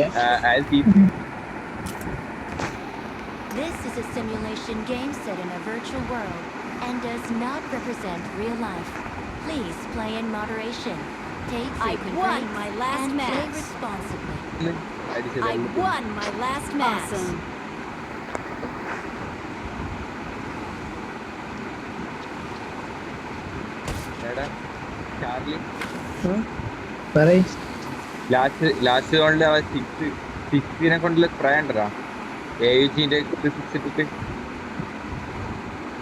I'll keep. This is a simulation game set in a virtual world and does not represent real life. Please play in moderation. Take frequent breaks my last and play match. responsibly. I won my last match. Awesome. Charlie. Last റൗണ്ടിൽ അവൻ സിക്സിനെ കൊണ്ടുള്ള spray ഉണ്ടോ AUG-ന്റെ 6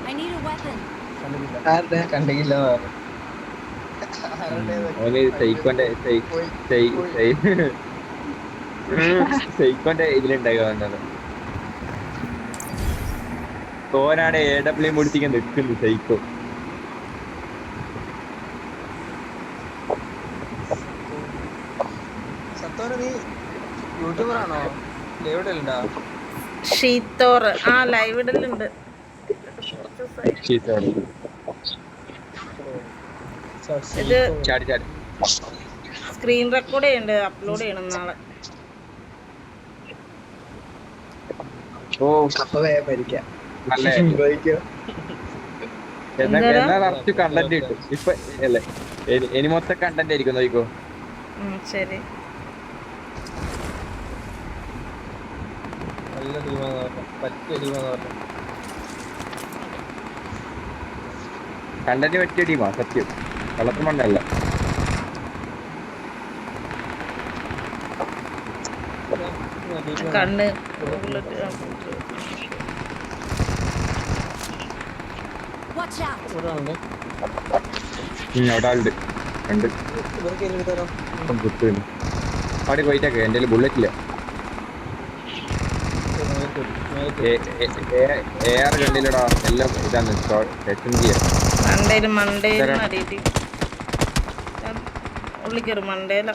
I need a weapon. കണ്ടില്ല ഓന് സൈക്കോന്റെ ഇതിലുണ്ടായി വന്നത് ഓനാണ് AW മുടിച്ചിക്കാൻ നിൽക്കുന്നു psycho. യൂട്യൂബറാണോ? ഷീത്തോർ ആ live ഇടലുണ്ട്. ഇത് ചാടി ചാടി സ്ക്രീൻ റെക്കോർഡ് ചെയ്യണ്ട്, അപ്ലോഡ് ചെയ്യണം നാളെ. ഓ എന്നാ കറക്റ്റ് കണ്ടന്റ് കിട്ടും ഇപ്പൊ അല്ലേ? ഇനി മൊത്തം കണ്ടന്റ് ആയിരിക്കും നോക്കോ. ശരി. നല്ല ടീമാന്ന് പറഞ്ഞു, പറ്റിയ ടീമാന്ന് പറഞ്ഞു. കണ്ടന്റ് പറ്റിയ ടീമാ സത്യം, വെള്ളത്തിൽ മണ്ണല്ല. കണ്ണ് Watch out. ഒരാളുണ്ട്. അവിടെ ആളുണ്ട് കണ്ട് ഇവർക്ക് എടുത്താലോ? കുത്തുന്നു. അവിടെ പോയിട്ടൊക്കെ എൻ്റെ ബുള്ളറ്റ് ഇല്ല. AR കണ്ടില്ലടാ, എല്ലാം ഇതാണ് മണ്ടേലും അടിയിട്ട് ഉള്ളി കയറും മണ്ടേല.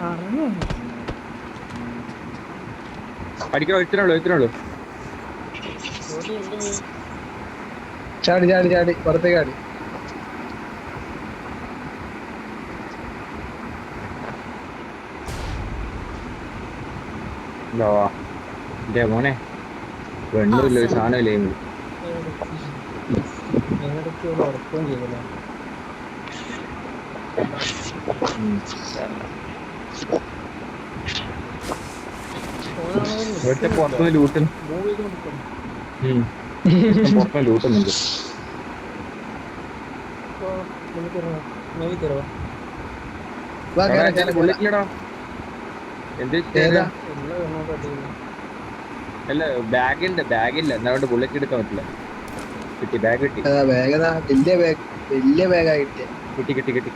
പറഞ്ഞു അടിക്കണോ? ഒരുത്തനുള്ളൂ. ചാടി ചാടി ചാടി പുറത്തേക്ക് ചാടി. എന്റെ മോനെ വെണ്ണൂല്ല ഒരു സാധനമില്ലേ. ഉറക്കം ചെയ്തില്ല. പുറത്തുനിന്ന് ലൂട്ടുന്നുണ്ട്. ബുള്ളറ്റില്ലടാ. അല്ല ബാഗില്ല എന്നാണ്ട് ബുള്ളറ്റ് എടുക്കാൻ പറ്റില്ല. കിട്ടി ബാഗ് കിട്ടി. വലിയ ബാഗാ കിട്ടിയ. കിട്ടി.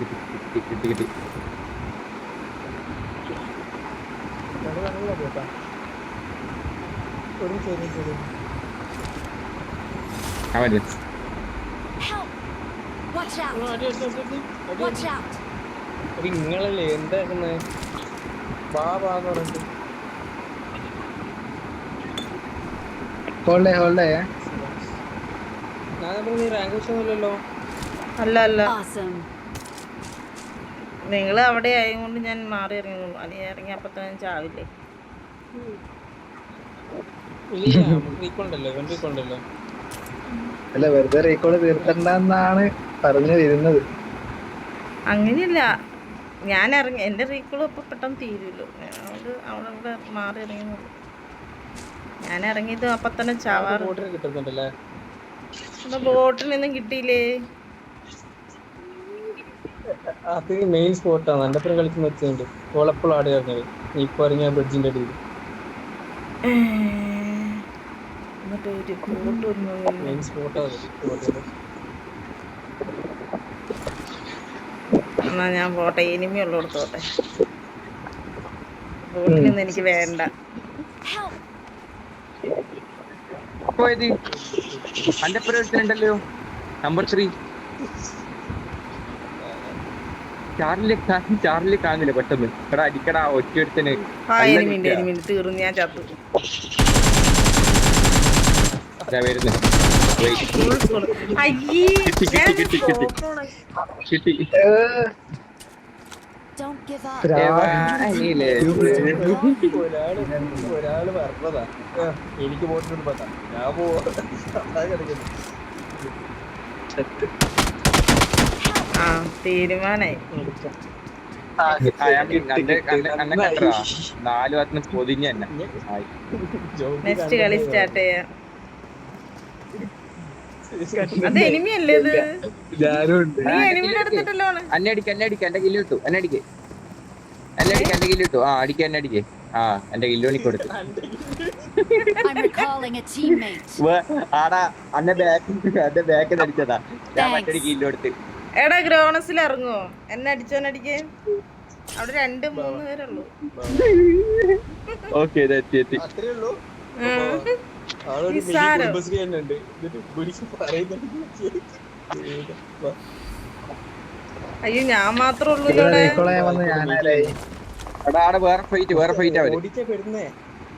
Help. Watch out. Watch out. നിങ്ങളല്ലേ എന്താക്കുന്നത്? ബാന്ന് പറഞ്ഞിട്ട് നീ റാങ്ക് വിഷയമൊന്നുമില്ലല്ലോ. അല്ല Awesome. നിങ്ങൾ അവിടെ ആയതുകൊണ്ട് ഞാൻ മാറി ഇറങ്ങുള്ളൂ. അല്ലെങ്കിൽ ഇറങ്ങിയപ്പോ തന്നെ ചാവില്ലേ. അല്ല വെറുതെ റീകോള് തീർക്കണ്ടെന്നാണ് പറഞ്ഞു വരുന്നത്. അങ്ങനെയല്ല, ഞാൻ ഇറങ്ങി എൻ്റെ റീക്കോളും ഇപ്പൊ പെട്ടെന്ന് തീരുമല്ലോ. അതുകൊണ്ട് അവിടെ മാറി ഇറങ്ങുന്നുള്ളൂ. ഞാൻ ഇറങ്ങിയത് അപ്പൊ തന്നെ ചാവാറ്. കിട്ടുന്നുണ്ടല്ലേ? ബോട്ടിനൊന്നും കിട്ടിയില്ലേ? അത് മെയിൻ സ്പോട്ടാണ്. എൻ്റെ അപ്പുറം കളിക്കുന്ന വെച്ചുണ്ട് ഓളെപ്പോഴും ആടി ഇറങ്ങിയത്. നീ ഇപ്പൊ ഇറങ്ങിയ ബ്രിഡ്ജിന്റെ അടിയിൽ മെയിൻ സ്പോട്ടാണ്. എന്നാ ഞാൻ പോട്ടെ, ഇനിമി ഉള്ളോടത്തോട്ടെ. ബോട്ടിനൊന്നും എനിക്ക് വേണ്ട. പോയത് അന്റെ പ്രവർത്തനുണ്ടല്ലോ നമ്പർ 3 ചാർലി കാണില്ല പെട്ടെന്ന്. എടാ അടിക്കടാ ഒറ്റ തീർന്നു, ഞാൻ ചത്തു. വരുന്നു. അയ്യേ ഞാൻ കിട്ടി. Don't give up. അനിയില്ലേ ഒരാള് പറഞ്ഞതാ എനിക്ക് പോയിട്ടുണ്ട് പറ്റാ ഞാൻ പോവാ കിടക്കുന്നു. ആ തീരുമാനായി. അന്നെ കണ്ടറാ 4 ഭാഗത്തുനിന്ന് പൊതിഞ്ഞ തന്നെ. നെക്സ്റ്റ് കളി സ്റ്റാർട്ട് ചെയ്യാം. അത് എനിമിയല്ലേ ഇത്? നീ എനിമിനെ എടുത്തിട്ടല്ലോ. എന്നെ അടിക്ക് എന്റെ കില്ല് കിട്ടു. എന്നെ അടിക്ക് ആ അടിക്ക് എന്നെ അടിക്ക്. ആ എന്റെ കില്ലോണി കൊടുത്തു. I'm recalling a teammate. ആടാ എന്റെ ബാക്ക് അടിച്ചതാ. ഞാൻ മറ്റൊരു കില്ല് കൊടുത്ത്. എടാ ഗ്രോണസിൽ ഇറങ്ങുവോ? എന്നെ അടിച്ചോനടിക്ക്. അവിടെ 2-3 പേരുള്ളൂ. ഓക്കെ എത്തി. അത്രേ ഉള്ളൂ. നിസ്സാരം. കുടുംബശ്രീ തന്നെ ഉണ്ട്. അയ്യോ ഞാൻ മാത്രമേ ഉള്ളൂ ഇവിടെ. എടാ ആടെ വേറെ ഫൈറ്റ് അവര്. ഓടിക്കാ പെടുന്നേ.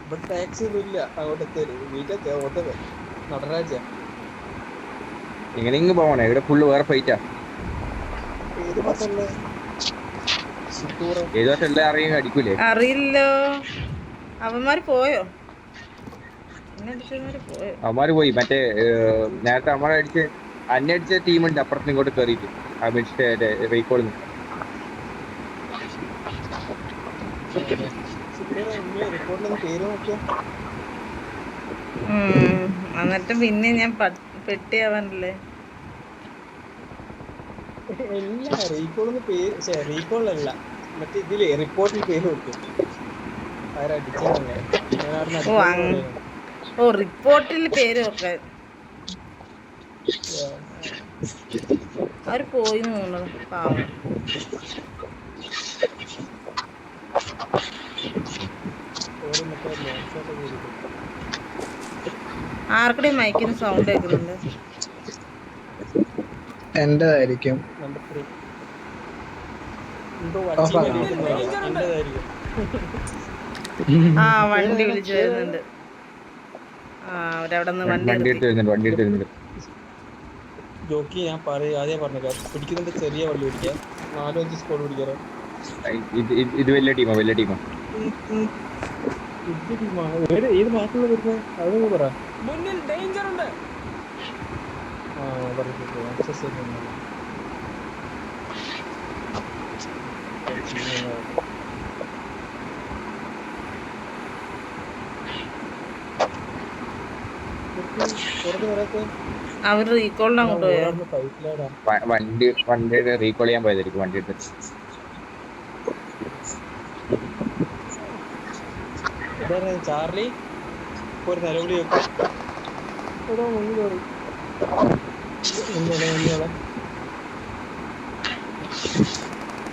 ഇവിടെ ടാക്സി ഒന്നും ഇല്ല. അങ്ങോട്ടത്തെ വീട്ടിൽ ഓട്ടത് നടരാജ ഇങ്ങനെ പോവണേ. ഇവിടെ ഫുള്ള് വേറെ ഫൈറ്റാ. ഏത് മാസല്ലേ ഏത് വർഷം എല്ലാം അറിയാൻ അടിക്കൂലേ? അറിയില്ലോ. അവന്മാര് പോയോ? എന്നെ അടിച്ചവന്മാര് പോയോ? അവന്മാര് പോയി. മറ്റേ നേരത്തെ നമ്മളെ അന്നെ അടിച്ച ടീമുണ്ട് അപ്പുറത്ത് ഇങ്ങോട്ട് കയറിയിട്ട്. ആ മറ്റേ റീകോളിൽ പേര് നോക്കിയാ എന്നിട്ട് പിന്നെ ഞാൻ പെട്ടിയാവാനല്ലേ. എല്ലാ റീകോളിന്ന് പേര് റീകോളല്ല മറ്റേ ഇതില് റിപ്പോർട്ടിൽ പേര് നോക്കും. ഓ റിപ്പോർട്ടിൽ പേര് വെക്കാൻ അവര് പോയി തോന്നുന്നത്. പാവം. ആർക്കടെ മൈക്കിന് സൗണ്ട് കേൾക്കുന്നുണ്ട്? എന്റേതായിരിക്കും. ആ വണ്ടി വിളിച്ചു വരുന്നുണ്ട്. ആ അവരവിടെ നിന്ന് വണ്ടി എടുത്ത് ജോക്കി ഞാൻ ആദ്യം പറഞ്ഞു പിടിക്കുന്നുണ്ട്. ചെറിയ വള്ളി പിടിക്കാം. 4-5 സ്കോഡ് പിടിക്കാറോ. ഇത് വലിയ ടീമാ. ഏത് മാസമുള്ള വരുന്നത് അതൊന്ന് പറ. മുന്നിൽ ഡേഞ്ചർ ഉണ്ട്. അവര് റീകോളിന് അങ്ങോട്ട് പോയോ? വണ്ടി റീകോൾ ചെയ്യാൻ പോയതായിരിക്കും. വണ്ടി എടുത്ത് ചാർലി ഒരു നിലവിളി വെക്കും.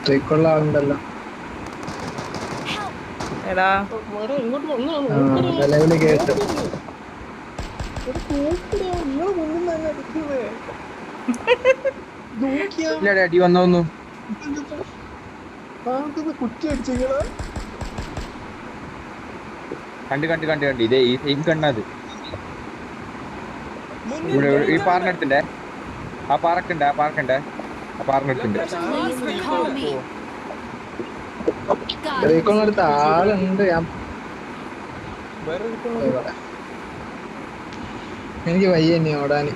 റീകോളാവുണ്ടല്ലോ. എടാ നിലവിളി കേട്ടു. അടി വന്നു. കുറ്റി അടിച്ചോ. കണ്ട് ഇതേ ഈ സെയിം കണ്ണത്. ഇവിടെ ഈ പാറിനടുത്തുണ്ടേ. ആ പാറക്കുണ്ട്. Please recall me. റീകോളിനടുത്ത് ആളുണ്ട്. എനിക്ക് വയ്യ ഇനി ഓടാന്.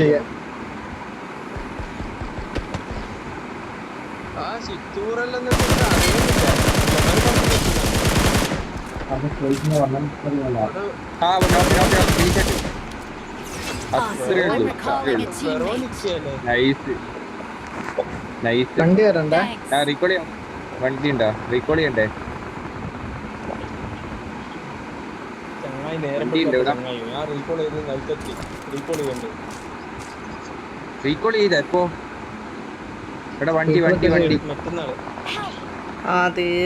ചെയ്യാം. അത്രേ I'm ഉള്ളൂ. recalling a teammate. നൈസ്. വണ്ടി വരണ്ട. Thanks. റീകോൾ ചെയ്യാം. വണ്ടി ഉണ്ടോ? റീകോൾ ചെയ്യണ്ടേ? റീകോൾ ചെയ്ത എപ്പോ? ഇവിടെ വണ്ടി.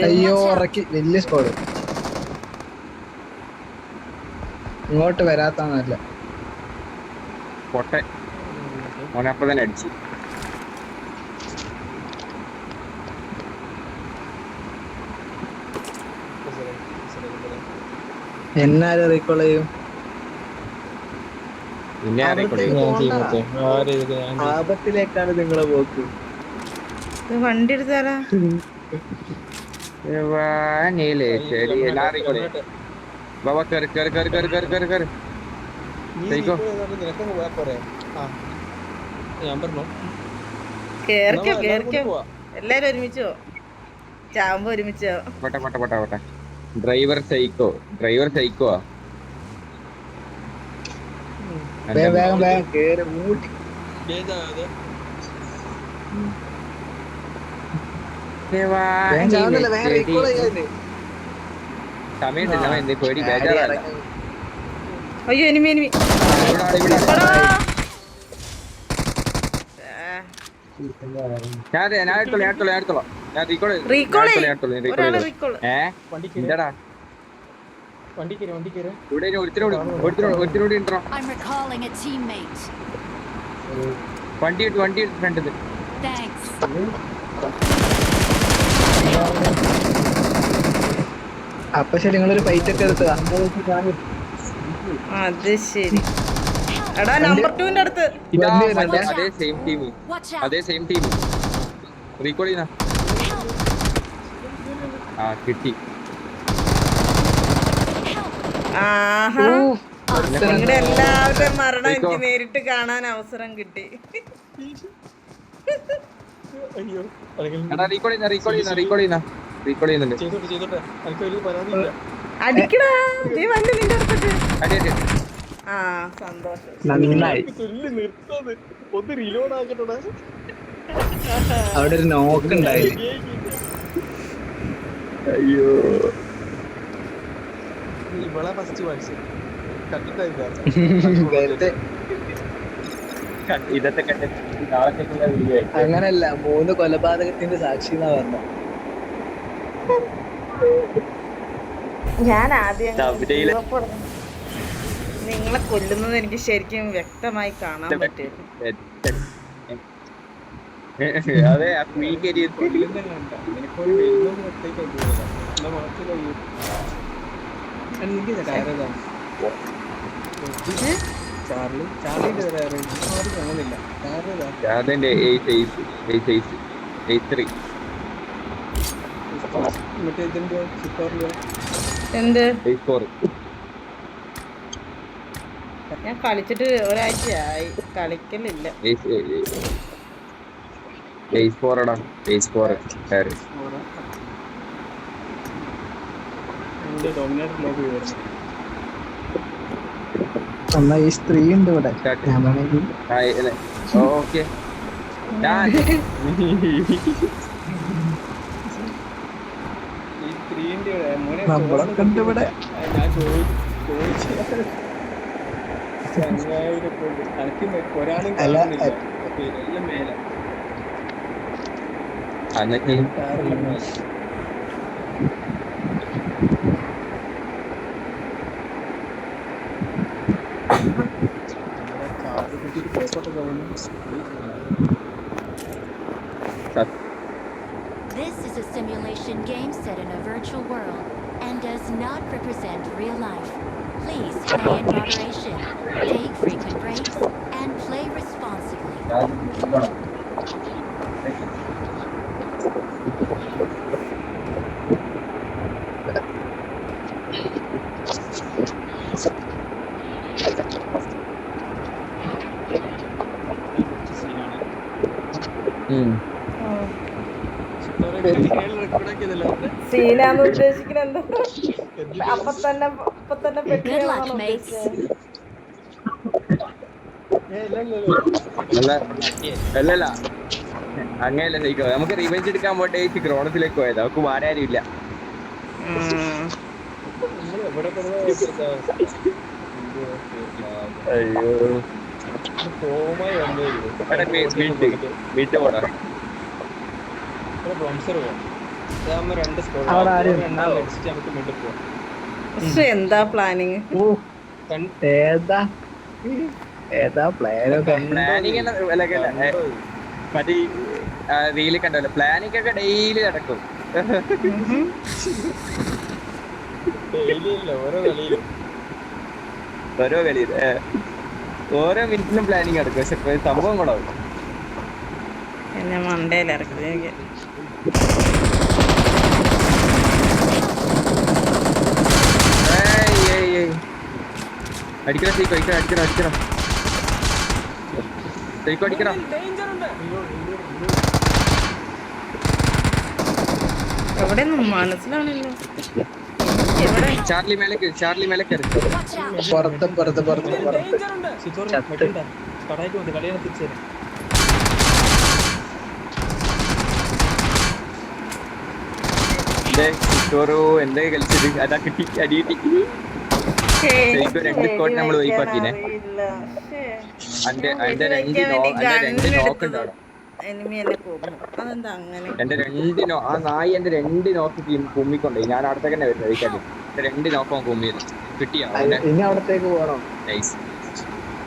അയ്യോ ഉറക്കി. വലിയ സ്കോഡ് ഇങ്ങോട്ട് വരാത്തല്ല. പൊട്ടെ മോനപ്പ തന്നെ അടിച്ചു. എന്നാരും റീകോൾ ചെയ്യും? പിന്നെ ആപത്തിലേക്കാണ് നിങ്ങളെ പോക്ക്. ഇത് വണ്ടി എടുത്താലാ ശരി ഞാൻ റീകോളി ബാബാ കയറി കയറി കയറി കയറി കയറി കയറി കയറി ഞാൻ പറഞ്ഞു കേറിക്കോ കേറിക്കോ. എല്ലാരും ഒരുമിച്ചോ ചാവുമ്പോ ഒരുമിച്ചോ. പോട്ടെ പോട്ടെ പോട്ടെ പോട്ടെ. ഡ്രൈവർ സൈക്കോ വേഗം വേഗം കേറി ഊട്ടി. സമയത്തില്ല പേടി ബേജാറല്ല. അയ്യോ എനിമി എനിമി. ഞാൻ എടുത്തോളാം. റീകോൾ എന്താടാ ഇവിടെ ഒരുത്തിനോട് intro I'm recalling a teammate. വണ്ടി എടുത്ത് ഫ്രണ്ടിൽ Thanks. അപ്പൊ ശരി നിങ്ങളൊരു ഫൈറ്റ് ഒക്കെ എടുത്തതാ. അത് ശരി. എടാ നമ്പർ 2 അടുത്ത് അതേ സെയിം ടീം റീകോൾ ചെയ്യുന്ന കിട്ടി. ആഹാ നിങ്ങളുടെ എല്ലാവരുടെയും മരണം എനിക്ക് നേരിട്ട് കാണാൻ അവസരം കിട്ടി. അടിക്കടാ നീ വന്ന് നിന്റെ അടുത്തിട്ട്. ആ സന്തോഷം. നന്നായി. അവിടെ ഒരു നോക്ക് ഉണ്ടായി. അയ്യോ ഇതൊക്കെ അങ്ങനല്ല 3 കൊലപാതകത്തിന്റെ സാക്ഷി എന്നാ പറഞ്ഞ. ഞാൻ ആദ്യം നിങ്ങളെ കൊല്ലുന്നത് എനിക്ക് ശരിക്കും വ്യക്തമായി കാണാൻ പറ്റും. അതെ അതിന്റെ എന്ത് ഞാൻ കളിച്ചിട്ട് ഒരാഴ്ചയായി കളിക്കലില്ല. ഈ സ്ത്രീ ഉണ്ട് ഇവിടെ. ഓക്കെ നമ്മളൊക്കെ ഉണ്ട് ഇവിടെ. This is a simulation game set in a virtual world and does not represent real life. Please play in moderation, take frequent breaks, and play responsibly. സീനാന്ന് ഉദ്ദേശിക്കുന്നത് എന്താ? അപ്പൊ തന്നെ Good luck, mates. അല്ലല്ല അങ്ങനെയല്ല സൈക്കോ. നമുക്ക് റിവെഞ്ച് എടുക്കാൻ പോട്ടെ ക്രോണസിലേക്ക് പോയത്. നമുക്ക് മാറാനും ഇല്ല. അയ്യോ വീട്ടിൽ പോടാ. എന്താ പ്ലാനിങ്? പ്ലാനിങ് മറ്റേ റീല് കണ്ടല്ലോ. പ്ലാനിങ് ഒക്കെ ഡെയിലി നടക്കും. ഡെയിലി ഇല്ല, ഓരോ കളിയിലും. ഓരോ കളിയിൽ ഓരോ മിനിറ്റിനും പ്ലാനിങ് എടുക്കും. പക്ഷെ സംഭവം കൂടെ എന്നെ മണ്ടയിൽ ഇറക്കി എനിക്ക് അടിക്കണം സീക്കോ, അടിക്കണം സീക്കോ അടിക്കണം. എവിടെ മനസ്സിലാവണല്ലോ. എവിടെ ചാർലി മേലെ കയറി. Watch out! പുറത്ത് കടയിലേക്ക് വന്ന് കളിയാണ് തിരിച്ചു തരാം. എന്താ കളിച്ചത്? അതാ കിട്ടി, അടി കിട്ടി. ശരിക്കും 2 സ്കോട്ട് നമ്മൾ ഒഴിവാക്കിനെ. എന്റെ 2 നോക്ക് ഉണ്ടാവും. എനിമി എന്നെ കൊന്നു. അതെന്താ അങ്ങനെ? ആ നായി എന്റെ 2 നോക്ക് കുമ്മിക്കൊണ്ടേ. ഞാൻ അവിടത്തേക്ക് തന്നെ വരുന്നത് കഴിക്കാതെ. 2 നോക്കാൻ കുമ്മിയത് കിട്ടിയോ? ഇനി അവിടത്തേക്ക് പോകണം. നൈസ്.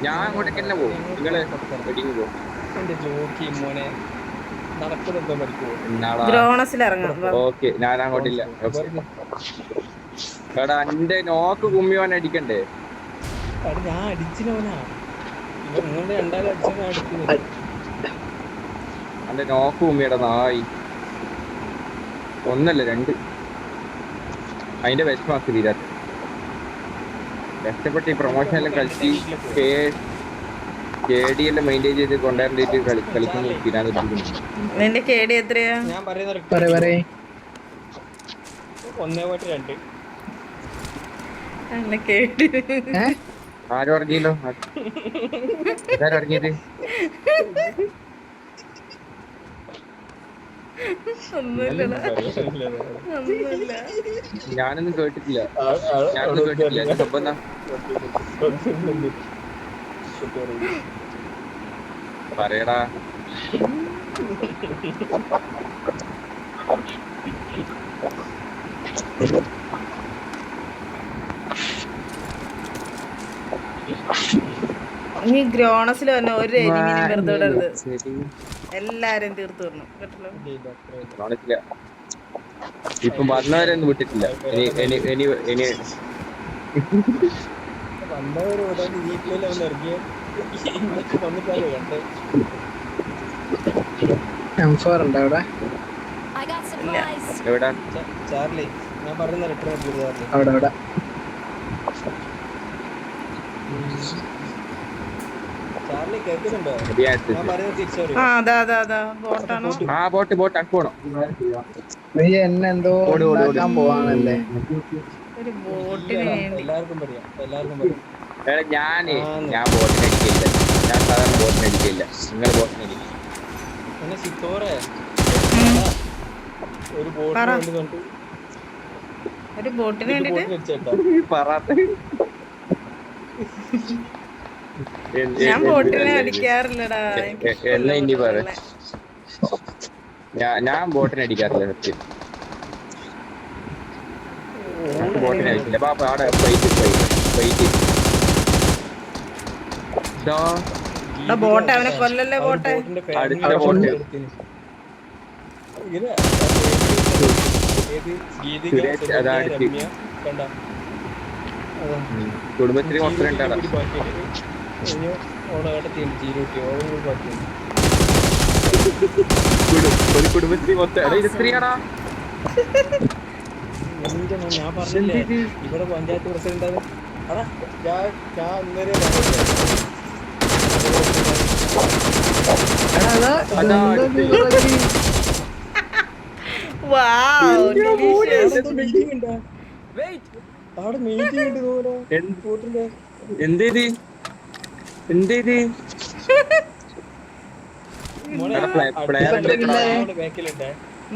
ഞാൻ അങ്ങോട്ടേക്ക് തന്നെ പോകും. നിങ്ങള് വെടിങ്ങ് പോകും. എന്റെ ജോക്കി മോനെ നടക്കുന്നതോ പഠിക്കുമോ? ദ്രോണസിൽ ഇറങ്ങാം. ഓക്കെ, ഞാൻ അങ്ങോട്ടില്ല. എടാ എന്റെ നോക്ക് കുമ്മിയോനെ അടിക്കണ്ടേ? ഞാൻ അടിച്ചിനോനാ. നിങ്ങളുടെ രണ്ടാലും അടിച്ചാൽ ഞാൻ അടിക്കുന്നത്. എന്റെ നോക്ക് കുമ്മിയുടെ നായി. 1 അല്ല 2. അതിന്റെ വിഷമാക്കി തീരാത്ത. കഷ്ടപ്പെട്ട് ഈ പ്രൊമോഷൻ എല്ലാം കളിച്ച് KD എല്ലാം മെയിൻറ്റെയിൻ ചെയ്ത് കൊണ്ടുവരേണ്ടിട്ട് കളിക്കുന്ന തീരാതിരിക്കുന്നു. നിന്റെ KD എത്രയാ? ഞാൻ പറയുന്ന 1.2. അങ്ങനെ KD ആരും ഇറങ്ങിയല്ലോ. ഇതാരും ഇറങ്ങിയത്? ഒന്നുമില്ലടാ, ഒന്നുമില്ല. ഞാനൊന്നും കേട്ടിട്ടില്ല. സംഭവം എന്താ? പറയടാ. നീ ഗ്രോണസിൽ തന്നെ ഒരു എനിമിനെ വെറുതെ വിടരുത്. എല്ലാരും തീർത്തു വിടണം കേട്ടല്ലോ. ഇപ്പം വന്നവരൊന്നും വിട്ടിട്ടില്ല. ഇനി വന്നവര് ഇറങ്ങിയ വന്നിട്ടാണ് കണ്ടേ. M4 ഉണ്ടോ അവിടെ? I got supplies. എവിടാ? ചാർലി, ഞാൻ പറയുന്ന റിട്ടേൺ ചാർലി. അവിടെ ചാർലി കേൾക്കുന്നുണ്ടോ? ഞാൻ പറയുന്നത് തിരിച്ചു. ആ അതാ ബോട്ടാണോ? ആ ബോട്ട് അക്കോണം. നീ എന്നെ എന്തോ ഉണ്ടാക്കാൻ പോവാണല്ലേ? ഒരു ബോട്ടിന് വേണ്ടി എല്ലാവർക്കും പറയാം. ഞാൻ ബോട്ടിന് അടിക്കില്ല. ഞാൻ സാധാരണ ബോട്ടിന് അടിക്കില്ല. നിങ്ങൾ ബോട്ടിന് അടിക്കും. പിന്നെ സിത്തോറെ ഒരു ബോട്ട് കണ്ടു. ഒരു ബോട്ടിന് വേണ്ടിട്ട് ഞാൻ ബോട്ടിനെ അടിക്കാറില്ലടാ. എന്നാ ഇനി പറ. ഞാൻ ബോട്ടിനെ അടിക്കാറില്ല സത്യം. ബോട്ടിനെ അടിക്കില്ല. അവിടെ ബോട്ട് അവനെ കൊല്ലല്ലേ ബോട്ടെ. അടുത്ത ബോട്ട് കുടുംബശ്രീ മൊത്തം ഉണ്ടാടാ. ഒരു കുടുംബശ്രീ മൊത്തം ഇത് സ്ത്രീയാടാ. ഞാൻ പറഞ്ഞില്ലേ ഇവിടെ പഞ്ചായത്ത് പ്രസിഡന്റ്. അടാ ഞാൻ ഇന്നലെ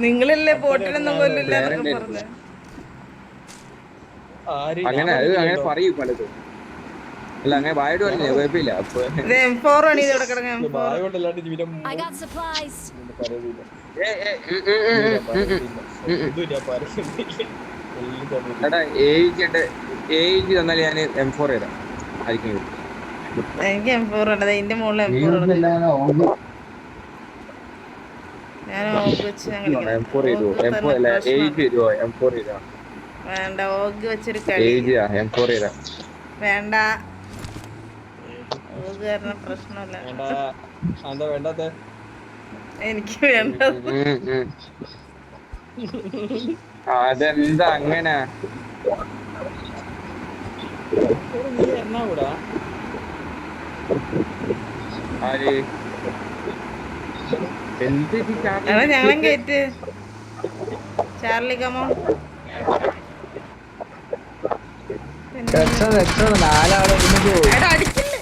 നിങ്ങളല്ലേ ബോട്ടിലൊന്നും കൊല്ലില്ല പറഞ്ഞ. അങ്ങനെ അങ്ങനെ പറയൂ പലതും. അല്ല അങ്ങനെ വായോട് പറഞ്ഞേ കുഴപ്പമില്ല. അപ്പൊ M4 ആണ് ഇത് ഇവിടെ കിടങ്ങ. I got supplies. എടാ ഏജ് തന്നാൽ ഞാൻ M4 തരാം. ആയിരിക്കും എനിക്ക് M4 ഉണ്ട്. ഇതിന്റെ മുകളിൽ M4 ഉണ്ട്. ഞാൻ വെച്ച് M4 ചെയ്തു. M4 അല്ല ഏജ് തരുമോ? M4 ചെയ്തോ? വേണ്ട ഓഗ് വെച്ചൊരു കളി ഏജിയാ M4 തരാം. വേണ്ട. ഓഗ് കാരണം പ്രശ്നമില്ല. എന്താ വേണ്ടാത്ത എനിക്ക് വേണ്ട. അതെന്താ അങ്ങനെ? നീ എറണാകൂടാ ആര് എന്ത് എടാ ഞങ്ങളും കേറ്റ് ചാർലി കമോൺ. നാലാളെ എടാ അടിച്ചില്ല.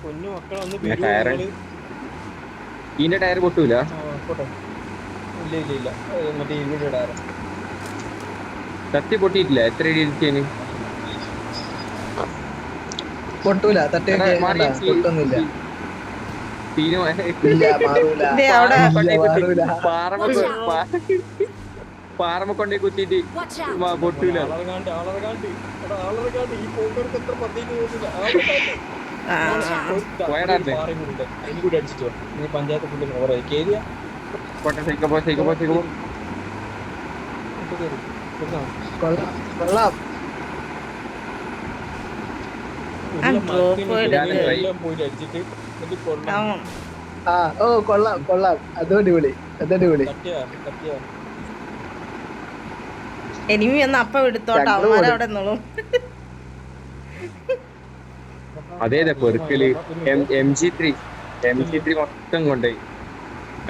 പൊന്നു മക്കളൊന്ന് ടയറ് ഇതിന്റെ ടയർ പൊട്ടൂല. പോട്ടെ. ഇല്ല ഇല്ല ഇല്ല മറ്റേ ഇവിടെ ഇടാറ് കത്തി പൊട്ടിയിട്ടില്ല. എത്ര അടി ഇടിച്ചേന്? പൊട്ടൂല തട്ടി പൊട്ടൊന്നുമില്ല. പാറമ കൊണ്ടേ കുത്തിട്ട് Watch out! പൊട്ടൂല. ഈ പോക്കർക്ക് എത്ര പത്തേക്ക് പോകുന്നില്ല അതിന് കൂടി അടിച്ചിട്ടോ നീ പഞ്ചായത്ത് ഫുള്ള് ഓവറായി കേരിയ പോട്ടെ സൈക്കോ സൈക്കോ സൈക്കോ. കൊള്ളാം. എല്ലാം പോയിട്ട് അടിച്ചിട്ട് എന്നിട്ട് കൊള്ളാം ആ ഓ കൊള്ളാം കൊള്ളാം. അതടിപൊളി അതടിപൊളി. കത്തിയാ എനിമി ഒന്ന് അപ്പം എടുത്തോട്ടെ അവന്മാരവിടെ നിന്നോളും. അതേതാ പെറുക്കല്? MG3 മൊത്തം കൊണ്ടുപോയി.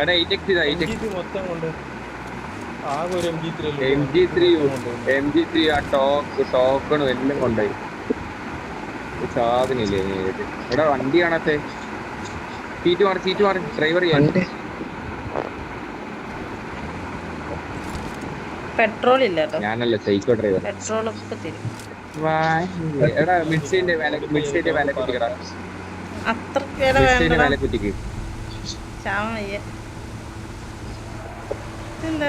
എടാ 8x ഇതാ 8x. മൊത്തം കൊണ്ട് ആകെ ഒരു MG3 ആ ടോക്കണും എല്ലാം കൊണ്ടുപോയി. സാധനില്ലേ എടാ വണ്ടി കാണാത്തെ? സീറ്റ് മാറി ഡ്രൈവർ ചെയ്യാൻ. പെട്രോൾ ഇല്ല കേട്ടോ. ഞാനല്ല സൈക്കോ ഡ്രൈവർ. പെട്രോൾ ഒക്കെ തരും. എടാ മിഡ്സിന്റെ വില കുത്തിക്കടാ. അത്രക്ക് വില മിഡ്സിന്റെ വേണ്ട. വില കുത്തിക്ക്. ചാവ വയ്യ. എന്താ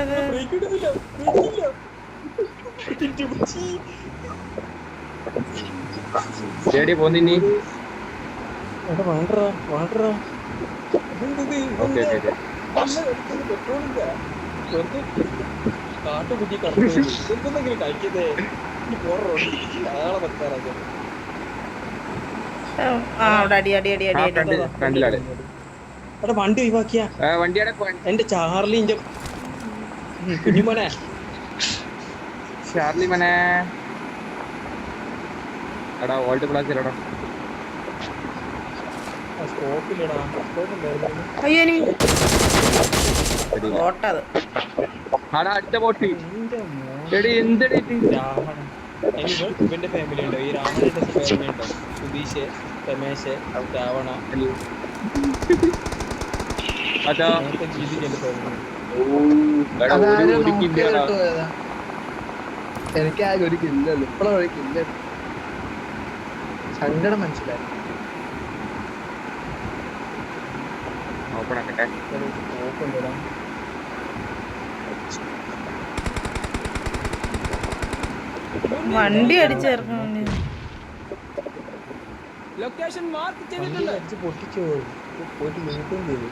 എടി പോന്നിനി. കാട്ടുകുട്ടി എന്തെങ്കിലും കഴിക്കുന്നേ ആളെ വെക്കാറൊക്കെ അവിടെ അടി അടി അടി അടി അടി. ഫ്രണ്ടിലാണ് എടാ വണ്ടി ഒഴിവാക്കിയ വണ്ടിയുടെ എന്റെ ചാർലിന്റെ കുഞ്ഞുമോനെ ചാർലി മനെ. എടാ ഓൾഡ് ക്ലാസ് ഇല്ലടാ. സ്കോപ്പില്ലടാ അയ്യോ ഇനി ഓട്ടത്. ആടാ അടുത്ത ബോട്ട്. എടി എന്തടി രാവണ ഇവന്റെ ഫാമിലി ഉണ്ടോ? ഈ രാവണന്റെ ഫാമിലി ഉണ്ടോ? സുധീഷ് രമേശ് രാവണ അതാ അങ്ങനത്തെ രീതിക്ക് ഫാമിലി. എനിക്ക് ആകെ ഒരു കില്ലല്ലോ. ഇപ്പോഴും ഒരു കില്ല. സങ്കടം മനസ്സിലായി. ഓപ്പൺ ആക്കട്ടെ. വണ്ടി അടിച്ചേർക്കാൻ ലൊക്കേഷൻ മാർക്ക് ചെയ്തിട്ടുണ്ട്. പൊട്ടിച്ചോ പോയിട്ട് ലൂട്ടും ചെയ്തു.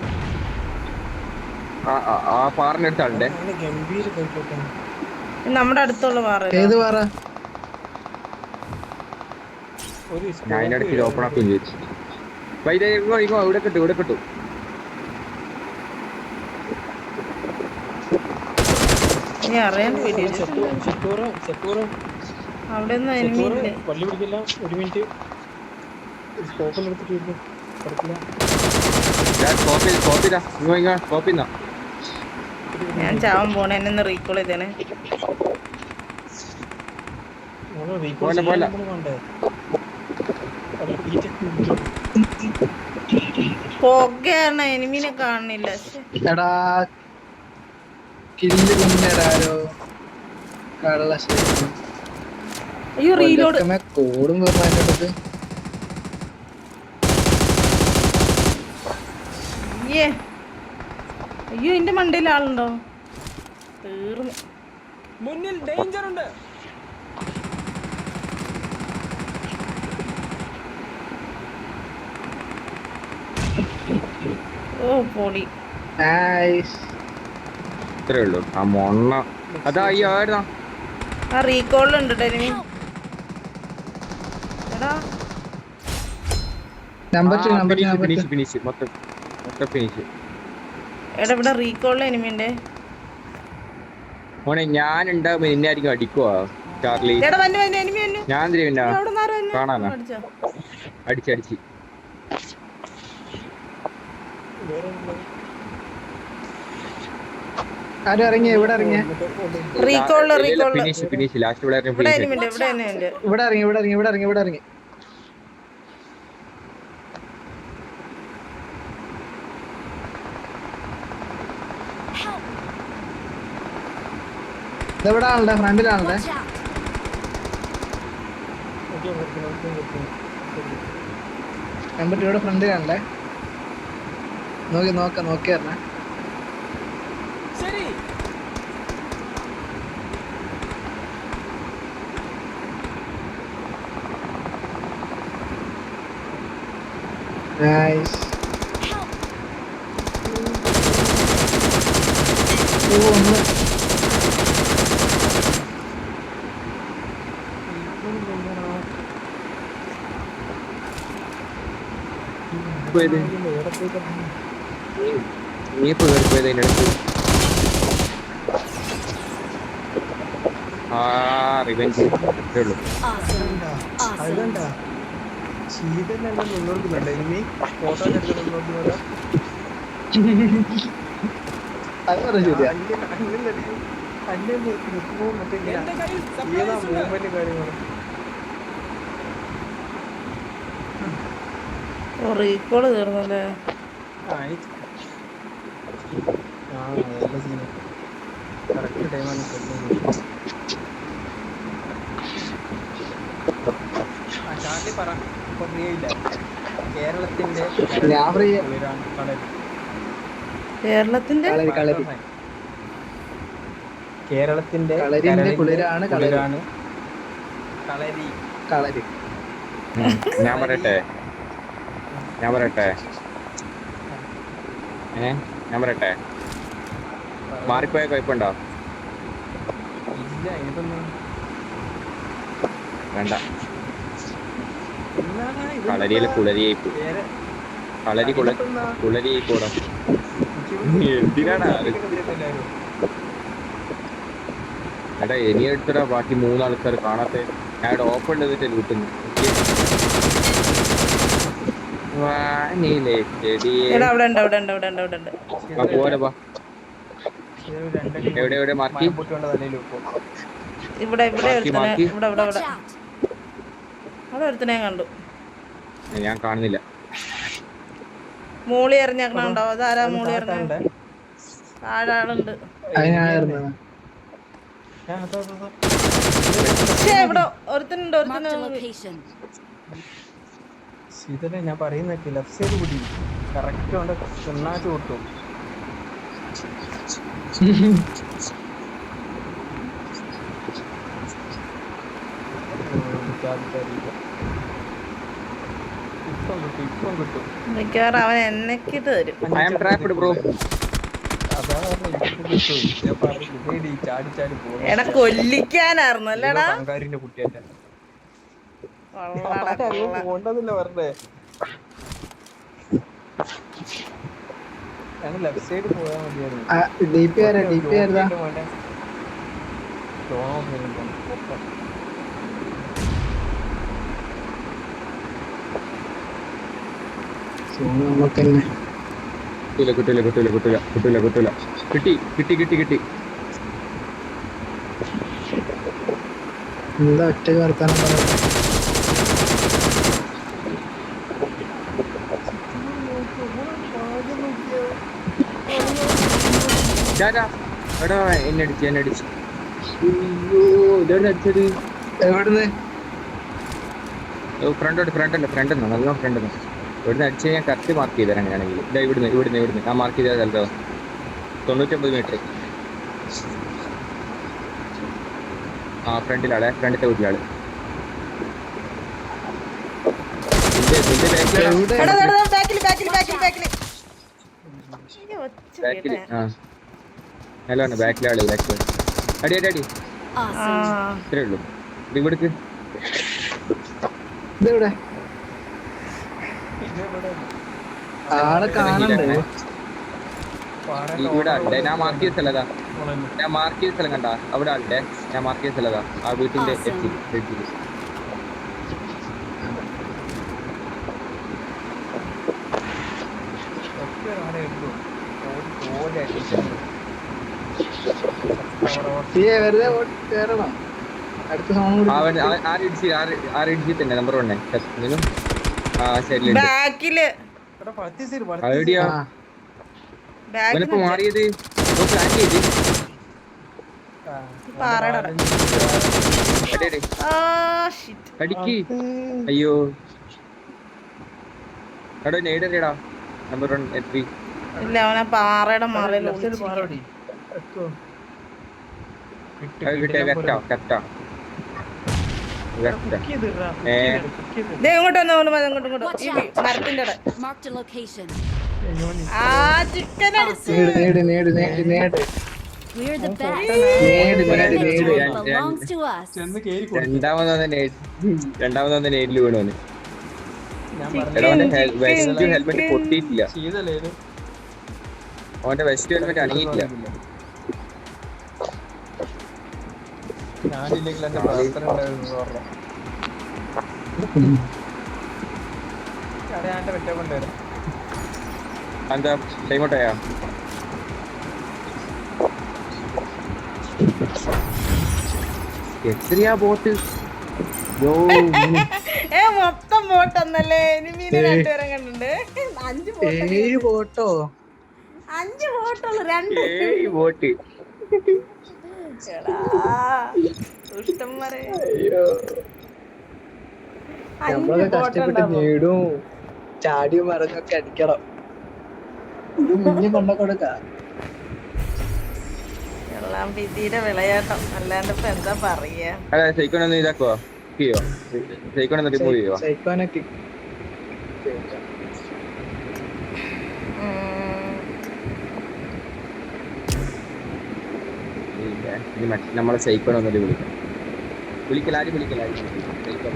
ആ പാറിന്റെ അടുത്ത ആളുടെ ഗംഭീര കളിക്കോട്ടെ. നമ്മുടെ അടുത്തുള്ള പാറ. ഏത് പറ? ഞാൻ അതിന്റെ അടുത്ത് ഓപ്പൺ ആക്കുകയും ചെയ്തു. ഇവിടെ കിട്ടും. അറിയാൻ അവിടെ ഒന്നും എനിമിയില്ലേ. പള്ളി പിടിക്കില്ല. ഒരു മിനിറ്റ് സ്കോപ്പിൽ എടുത്തിട്ട് ഞാൻ ചാവാൻ പോണേ. എന്നെ റീകോൾ ചെയ്തേനെ. പൊകയാണ്. എനിമിനെ കാണുന്നില്ല. എടാ കില്ല് കുഞ്ഞടാരോ കള്ള ശരി. അയ്യോ റീലോഡ്. കോടും പറഞ്ഞത് അയ്യോ എന്റെ മണ്ടയിൽ ആളുണ്ടോ? തീർന്നു. മുന്നിൽ ഡേഞ്ചർ ഉണ്ട്. ഓ പൊടി. നൈസ്. ഇത്രേ ഉള്ളൂ. ആ മൊണ്ണ അതാ അയ്യോ ആയിരുന്നോ ആ റീകോളിലുണ്ട് എനിമി. എടാ നമ്പർ 2 നമ്പർ 2 നമ്പർ 2 ഫിനിഷ് മൊത്തം ഫിനിഷ്. എടാ ഇവിടെ റീകോളിൽ എനിമിയുണ്ട്. മോനെ ഞാൻ ഉണ്ടാകുമ്പോ എന്നെ ആയിരിക്കും അടിക്കുവാ ചാർലി. എടാ വന്നു എനിമി വന്നു. ഞാൻ പിന്നെ അവിടെ നിന്ന് ആരോ വന്നു. കാണാനാ അടിച്ചോ? അടിച്ചടിച്ച് ആരും ഇറങ്ങിയ ഇവിടെ ഇറങ്ങിയ റീകോളില് ഫിനിഷ് ലാസ്റ്റ് പ്ലെയറിനെ ഇവിടെ ഫിനിഷ്. എനിമിയുണ്ട്. ഇവിടെ എനിമിയുണ്ട്. ഇവിടെ ഇറങ്ങി ഇവിടെ ഇറങ്ങി ഇവിടെ ഇറങ്ങി ഇവിടെ ഇറങ്ങി ഇതെവിടെ ആളുടെ ഫ്രണ്ടിലാണല്ലേ? Watch out! നമ്പർ 2 യുടെ ഫ്രണ്ടിലാണല്ലേ? നോക്കി പറഞ്ഞേ. ശരി നൈസ്. Help! ഒന്ന് പോയത് നീ ഇപ്പൊ കയറിപ്പോയത് അതിൻ്റെ അടുത്ത്. റിവെഞ്ച് ഉള്ളൂ. Awesome! Awesome! ശീതന്നെ നിന്നോർക്കുന്നുണ്ട് ഇനി ഫോട്ടോ എടുത്ത് നിന്നോർക്കുന്നത് അത് പറഞ്ഞ ശരിയാ. അല്ലേ നിൽക്കുമ്പോ മറ്റേ ഏതാ മൂവ്മെന്റ് കാര്യങ്ങളും റീകോള് തീർന്നല്ലേ? നല്ല സീന് കറക്റ്റ് ടൈമാണ്. ചാർലി പറ ഇപ്പൊ ഫ്രീ ഇല്ല. കേരളത്തിന്റെ ഞാൻ ഫ്രീ. കുളിരാണ് കളരി. കേരളത്തിന്റെ കളരി കേരളത്തിന്റെ കളരിന്റെ കുളിരാണ് കുളിരാണ് കളരി. കളരി. ഞാൻ പറയട്ടെ ഞാൻ പറയട്ടെ മാറിപ്പോയ കുഴപ്പമുണ്ടോ? ഇല്ല ഇതൊന്നും വേണ്ട. കളരിയില് കുളരിയായി പോയി. കുളരിയായി പോടാ. എന്തിനാണ് എടാ ഇനി എടുത്തടാ ബാക്കി 3 ആൾക്കാർ കാണാത്ത. ഞാൻ ഇവിടെ ഓപ്പൺ ചെയ്തിട്ട് ലൂട്ടുന്നു. എടാ അവിടെ ഉണ്ട് അവിടെ ഉണ്ട് അവിടെ ഉണ്ട് അവിടെ ഉണ്ട്. പോലെ എവിടെ മാർക്കി? പൊട്ടിയോണ്ട് തലയിൽ വെക്കും. ഇവിടെ ഇവിടെ ഒരുത്തനെ മാക്കി. ഇവിടെ ഇവിടെ Watch ഇവിടെ out! അവിടെ ഒരുത്തനെ കണ്ടു. ഞാൻ കാണുന്നില്ല. മൂളി എറിഞ്ഞാക്കണുണ്ടോ? അതാരാ മൂളി എറിഞ്ഞ? താഴെ ആളുണ്ട്. അതിനായിരുന്നു പക്ഷേ ഇവിടെ ഒരുത്തനുണ്ട്. Marked a ഒരുത്തന് location. ശീതനെ ഞാൻ പറയുന്നൊക്കെ ലെഫ്റ്റ് സൈഡ് കൂടി കറക്റ്റ് കൊണ്ട് ചെന്നാച്ച് കൊടുത്തു. ഇപ്പം കിട്ടും. മിക്കവാറും അവൻ എന്നെക്കിട്ട് തരും. I am trapped bro. അതാ ഞാൻ പറഞ്ഞു ചാടി ചാടി പോകും. എടാ കൊല്ലിക്കാനായിരുന്നു അല്ലേടാ? പങ്കാരിന്റെ കുട്ടിയല്ല കൊള്ളാടാ കൊള്ള. പോണ്ടതില്ല പറഞ്ഞേ. ഞാൻ ലെഫ്റ്റ് സൈഡ് പോയാൽ മതിയായിരുന്നു. DP ആയിരുന്നാ? നമുക്കെന്നെ കിട്ടില്ല. കിട്ടി. എന്താ ഒറ്റ വർത്താനം പറയാം. എടാ എന്നെ അടിച്ചു. അയ്യോ ഇതെവിടെ അടിച്ചത്? എവിടുന്ന്? ഫ്രണ്ട് നല്ല ഫ്രണ്ട്. ഇവിടുന്ന് അടിച്ച് ഞാൻ കറക്റ്റ് മാർക്ക് ചെയ്തരാം. അങ്ങനെയാണെങ്കിൽ ഇതാ ഇവിടുന്ന് ഞാൻ മാർക്ക് ചെയ്ത സ്ഥലത്തോ 99 മീറ്റർ. ഫ്രണ്ടിലാളെ ഫ്രണ്ടിലത്തെ വീട്ടിലാള്. എടാ ബാക്കിൽ ബാക്കിലാണ് ബാക്കിലാള്. അടി അടി അടി Awesome. ഇത്രേ ഉള്ളൂ ഇവിടേക്ക് ഇതെവിടെ ഇത് ഇവിടെ ആളെ കാണണ്ടേ ഇവിടെ ആളുടെ ഞാൻ മാർക്ക് ചെയ്ത സ്ഥലതാ ഞാൻ മാർക്ക് ചെയ്ത സ്ഥലം കണ്ടാ അവിടെ ആളുടെ ഞാൻ മാർക്ക് ചെയ്ത സ്ഥലതാ ആ വീട്ടിന്റെ Awesome. ഫ്രിഡ്ജിൽ ഒക്കെ ഒരാളെ എടുത്തു ഓടി അടിച്ചു വെറുതെ കേറണം അടുത്ത സോൺ അവൻ ആ റിഡ്ജിൽ തന്നെ നമ്പർ 1 എന്തെങ്കിലും ആ ശരിയുണ്ട് ബാക്കില് ഐഡിയ അവനിപ്പോ മാറിയത് പ്ലാൻ ചെയ്ത് പാറയുടെ അടി അടി ഷിറ്റ്. അടിക്ക് അയ്യോ എടാ നേടറിയടാ നമ്പർ 1 എത്തി ഇല്ല അവനെ പാറയുടെ മറയിൽ കറക്റ്റാ ഇങ്ങോട്ട് വന്നോ ഇങ്ങോട്ട് ഈ മരത്തിന്റെ അവിടെ. Marked a location. ആ ചിക്കൻ അടിച്ച് നേട് We're the best. നേട് The നേട് victory നേട്. belongs to us. ചെന്ന് കേറി കൊടുത്തു രണ്ടാമത് നേരിൽ വീണോന് ഞാൻ വെസ്റ്റ് ഹെൽമെറ്റ് പൊട്ടിയിട്ടില്ല ചെയ്തല്ലേത് അവന്റെ വെസ്റ്റ് ഹെൽമെറ്റ് അണിയിട്ടില്ല ഞാനില്ലെങ്കിൽ എന്റെ പ്രാർത്ഥന ഉണ്ടായിരുന്നു പറഞ്ഞു ഞാൻ വെറ്റ കൊണ്ടുവരാം എന്താ ടൈമോട്ടായാ എത്രയാ ബോട്ട് മൊത്തം ബോട്ടൊന്നല്ലേ ഇനി മീനെ രണ്ടുപേരും കണ്ടിട്ടുണ്ട് 5 ബോട്ട് ബോട്ടോ 5 ബോട്ടുള്ളു 2 ബോട്ട് ദുഷ്ടന്മാരെ നമ്മളൊക്കെ കഷ്ടപ്പെട്ട് നേടും ചാടിയും മറഞ്ഞൊക്കെ അടിക്കണം ഇത് മുന്നേ കൊണ്ട കൊടുക്ക എല്ലാം വിധിയുടെ വിളയാട്ടം അല്ലാണ്ട് ഇപ്പൊ എന്താ പറയാ അതെ സൈക്കോണൊന്ന് ഇതാക്കുവോ ചെയ്യോ സൈക്കോണൊന്ന് റിമൂവ് ചെയ്യുവോ സൈക്കോനൊക്കെ നമ്മളെ സൈക്കോണൊന്നല്ലേ വിളിക്കലാരും സൈക്കോ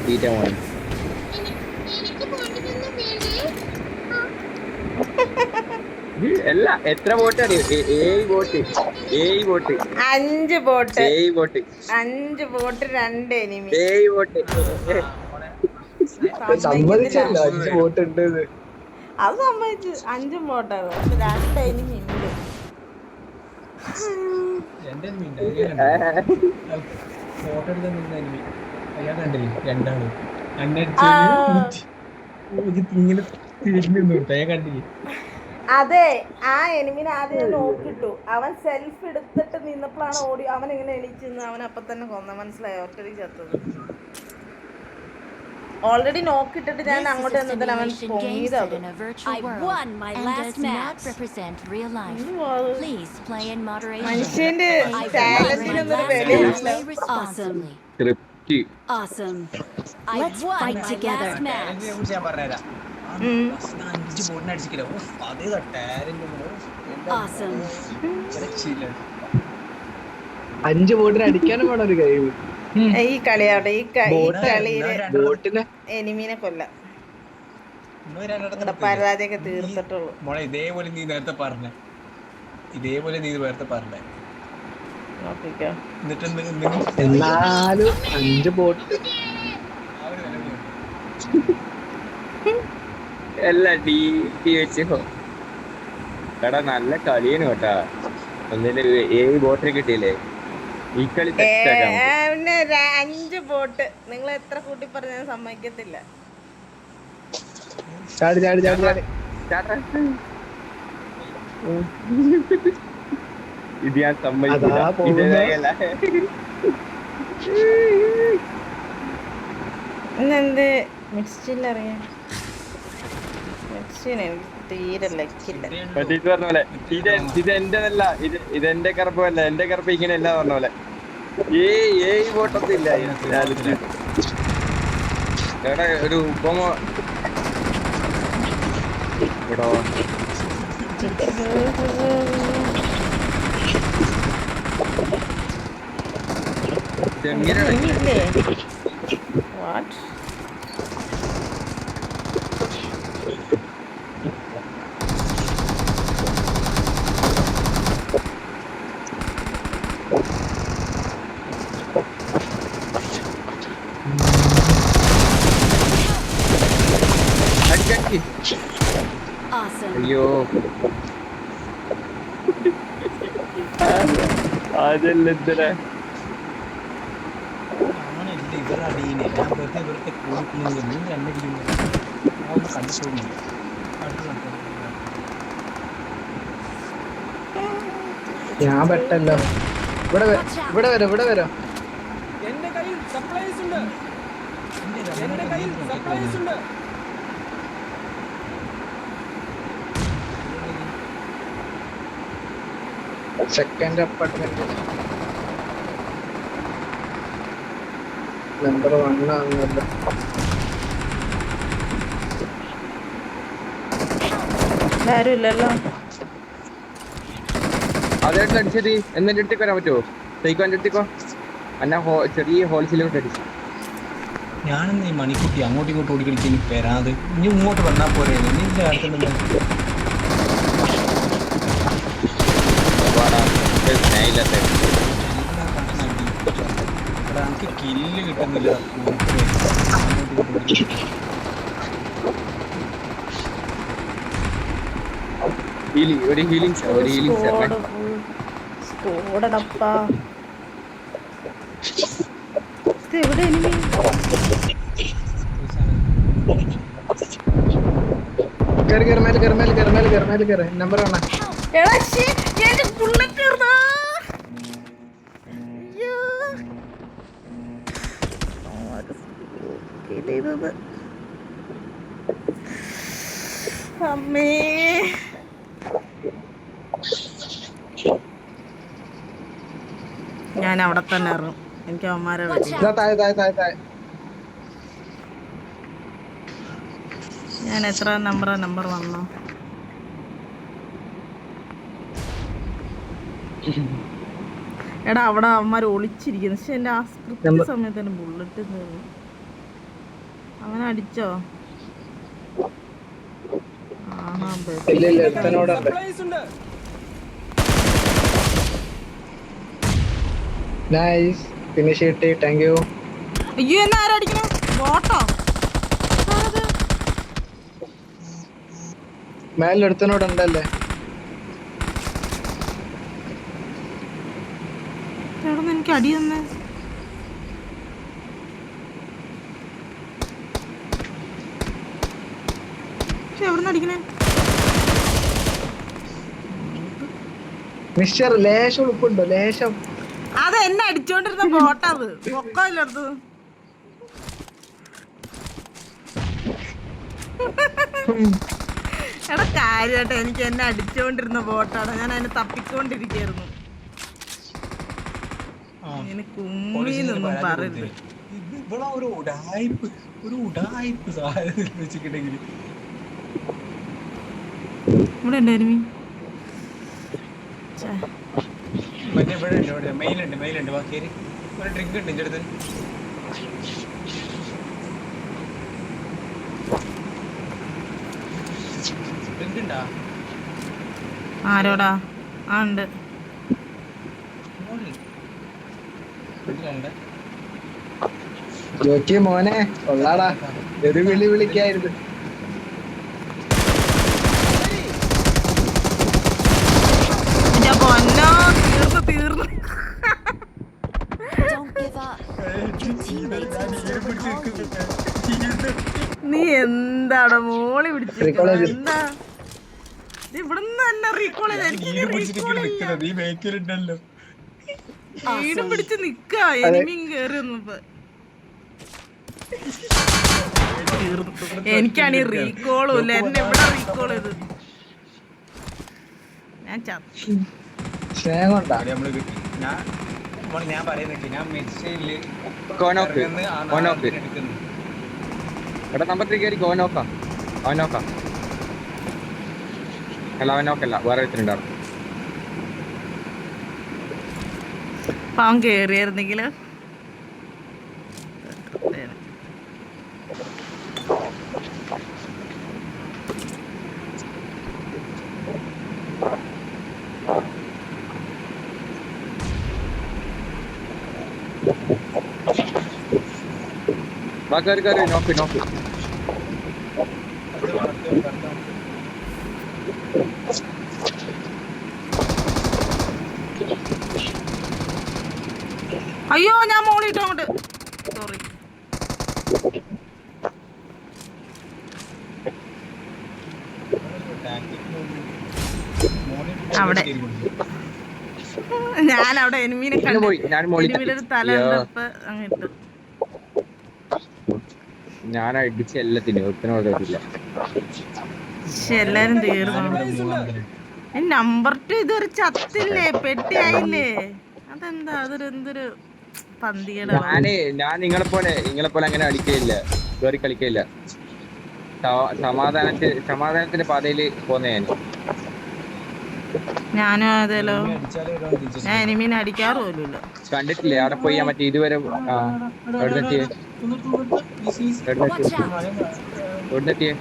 തീറ്റ മോനെ അല്ല എത്ര ബോട്ട് അറിയോ 7 boat 5 boat 7 boat 5 boat 2 enemy 7 boat സമ്മതിച്ചല്ലോ 5 ബോട്ട് ഉണ്ട് അത് സമ്മതിച്ചു 5 ബോട്ടാണ് പക്ഷെ 2 എനിമി ഉണ്ട് എന്റെ ഫോട്ടോ എടുക്കാൻ നിന്ന അനിമി അയാൾ കണ്ടില്ലേ രണ്ടാള് ഇങ്ങനെ തിരിഞ്ഞു ഞാൻ കണ്ടില്ലേ അതെ ആ എനിമിനെ ആദ്യം ഞാൻ നോക്കിട്ടു അവൻ സെൽഫ് എടുത്തിട്ട് നിന്നപ്പോഴാണ് ഓടി അവൻ ഇങ്ങനെ എണീച്ച് നിന്ന് അവൻ അപ്പൊ തന്നെ കൊന്ന മനസ്സിലായോ ഒറ്റടി ചത്തത് ഓൾറെഡി നോക്കിട്ടിട്ട് ഞാൻ This is അങ്ങോട്ട് a എന്നതിൽ അവൻ simulation game പൊങ്ങിയതാ set in a virtual I world won my and last does not match. represent real life. Please play in moderation. മനുഷ്യന്റെ I ടാലന്റിനൊന്നും ഒരു വിലയില്ല Play responsibly. തൃപ്തി Awesome. I Let's won fight my together. last match. കുറിച്ച് ഞാൻ പറഞ്ഞുതരാം 5 ബോട്ടിനെ അടിച്ചില്ല അതേ Awesome. 5 ബോട്ടിന് അടിക്കാനും വേണം ഒരു കഴിവ് ഈ കളിയാവട്ടെ ഈ കളിയില് ബോട്ടിനെ എനിമീനെ കൊല്ലാം പരാതിയൊക്കെ തീർത്തിട്ടുള്ളൂ മോളെ ഇതേപോലെ നീ നേരത്തെ പറഞ്ഞേ നോക്കിക്കോ എന്നിട്ട് എന്നാലും 5 ബോട്ട് എല്ലാം ഡീ വെച്ചോ എടാ നല്ല കളിയാണ് കേട്ടാ ഒന്നില് 7 ബോട്ടിന് കിട്ടിയില്ലേ ഈ കളി പിന്നെ 5 ബോട്ട് നിങ്ങൾ എത്ര കൂട്ടി പറഞ്ഞാൽ സമ്മതിക്കത്തില്ല ചാടി ചാടി ചാടി ചാടി ഇത് ഞാൻ സമ്മതിക്കില്ല അതാ പോകുന്നു. ഇന്നെന്ത് മിക്സിയിൽ അറിയാം മിക്സിന് എനിക്ക് തീരെ ലക്കില്ല പറഞ്ഞ പോലെ ഇത് എന്റെതല്ല ഇതെന്റെ കറുപ്പല്ല എന്റെ കറുപ്പ് ഇങ്ങനെ അല്ല പറഞ്ഞ പോലെ ഏയ് ബോട്ടൊന്നും ഇല്ല എടാ ഒരു ഉപമ എടോ ചെമ്മീനാണ് ഇല്ലേ വാട്ട് അടിക്കടി. Awesome. അയ്യോ അതല്ല ആണല്ലേ ഇവരുടെ അടിയിനെ ഞാൻ വെറുതെ ഇവരുടെ കൂടിക്കുന്നത് നീ രണ്ടടിക്കുന്നു അതൊന്ന് കണ്ടിട്ടൊന്നും ഞാൻ പെട്ടല്ലോ. ഇവിടെ ഇവിടെ വരാം, ഇവിടെ വരാം. എന്റെ കയ്യിൽ സപ്ലൈസ് ഉണ്ട്. എന്റെ കയ്യിൽ സപ്ലൈസ് ഉണ്ട്. സെക്കൻഡ് അപ്പാർട്ട്മെന്റ് നമ്പർ 1 ആണല്ലോ. ആരും ഇല്ലല്ലോ. അതായിട്ട് അടിച്ചത് എന്നെ അടുത്തേക്ക് വരാൻ പറ്റുമോ? സൈക്കോ എൻ്റെ അടുത്തേക്കോ എന്നാ ചെറിയ ഹോൾസെയിലോട്ട് അടിച്ചു. ഞാനെന്ന് ഈ മണിക്കുട്ടി അങ്ങോട്ടും ഇങ്ങോട്ടും ഓടി കളിച്ച് എനിക്ക് വരാതെ ഇനി ഇങ്ങോട്ട് വന്നാൽ പോരെ നിന്റെ അടുത്തുണ്ടെന്ന് എനിക്ക് കില്ല് കിട്ടുന്നില്ല. ഒരു ഹീലിംഗ് സ്കോഡടപ്പാ എവിടെ എനിമി? കേറി കേറി മേലെ കേറി മേലെ കേറി മേലെ കേറി മേലെ കേറി നമ്പർ 1. എടാ ശ്ശേ, എന്റെ bullet തീർന്നാ. അയ്യോ. ഇത്. അമ്മേ ഞാൻ അവിടെ തന്നെ ഇറങ്ങും. എനിക്ക് അവന്മാരെ താഴെ താഴെ താഴെ താഴെ. ഞാൻ എത്ര നമ്പർ വന്നോ? എടാ അവിടെ അവന്മാർ ഒളിച്ചിരിക്കുന്നു. പക്ഷെ എന്റെ ആ കൃത്യ സമയത്ത് തന്നെ ബുള്ളറ്റ് തീർന്നു. അവൻ അടിച്ചോ? ഇല്ല ഇല്ല ഒരുത്തനോടുണ്ട്. നൈസ് ഫിനിഷ് കിട്ടി. Thank you. അയ്യോ എന്നാ ആരടിക്കണേ? ബോട്ടോ? മേലെ ഒരുത്തനോടുണ്ടല്ലേ? എവിടെന്ന് എനിക്ക് അടി തന്നെ? എവിടെന്ന് അടിക്കണേ? മിസ്റ്റർ ലേശം ഉളുപ്പുണ്ടോ? ലേശം. അത് എന്നെ അടിച്ചോണ്ടിരുന്ന ബോട്ടത് പൊക്കമില്ലടുത്ത്. എടാ കാര്യായിട്ട് എനിക്ക് എന്നെ അടിച്ചോണ്ടിരുന്ന ബോട്ടാണ്. ഞാൻ അതിനെ തപ്പിക്കൊണ്ടിരിക്കായിരുന്നു. ഇങ്ങനെ കുമ്മീന്നൊന്നും പറയരുത്. ഇവിടെ ഒരു ഉടായ്പ് സാധനം വെച്ചിട്ടുണ്ടെങ്കിൽ ഇവിടെ ഉണ്ടായിരുന്നു മറ്റേ ഇവിടെ ഉണ്ട്. ഇവിടെ മെയിലുണ്ട് ബാക്കി ഒരു ഡ്രിങ്ക് ഉണ്ട് എൻ്റെ അടുത്ത്. ഡ്രിങ്ക് ഉണ്ടാ? ആരോടാ? ആ ഉണ്ട്. ജോക്കി മോനെ കൊള്ളാടാ. ഒരു വിളിക്കായിരുന്നു. തീർന്നു. Don't give up. Your teammates can still recall you. നീ എന്താണ് മോളി പിടിച്ചിരിക്കുന്നത്? എന്താ ഇവിടുന്ന് തന്നെ റീകോൾ വീടും പിടിച്ച് നിക്ക. എനിമിയും കേറി വന്നപ്പോ എനിക്കാണ് ഈ റീകോളും ഇല്ല. എന്നെ എവിടെ റീകോൾ ചെയ്ത് ഞാൻ സ്നേഹം കൊണ്ടാ. ഞാൻ പറയുന്നില്ല. ഞാൻ മെസ്സേജില് എടാ നമ്പർ 3 കയറി ഓനോക്കാം. അല്ല അവനോക്കല്ല, വേറെ ഒരുത്തനുണ്ടാവും. പാവം കേറിയായിരുന്നെങ്കില് വാ കയറി കയറി നോക്ക് നോക്ക്. അയ്യോ ഞാൻ മോളിട്ടോ അങ്ങോട്ട്. സോറി. അവിടെ ഞാൻ അവിടെ എനിമീനെ കണ്ടു. പോയി ഞാൻ മോളി എനിമിയുടെ ഒരു തല ഉണ്ടപ്പോ അങ്ങ് ഇട്ടു. ഞാൻ അടിച്ച് എല്ലാത്തിനും ഒത്തിനോട്ടില്ല. എല്ലാരും തീർന്നു. നമ്പർ 2 ഇതൊരു ചത്തില്ലേ, പെട്ടിയായില്ലേ? അതെന്താ അതൊരു എന്തൊരു പന്തികേടാണ്. ഞാൻ നിങ്ങളെ പോലെ അങ്ങനെ അടിക്കയില്ല, കയറി കളിക്കയില്ല. സമാധാനത്തിന്റെ പാതയില് പോന്നേ ഞാനും അതേലോ. ഞാൻ എനിമീനെ അടിക്കാറ് പോലുമില്ല. കണ്ടിട്ടില്ലേ അവിടെ പോയി മറ്റേ ഇതുവരെ എവിടെത്തിയേ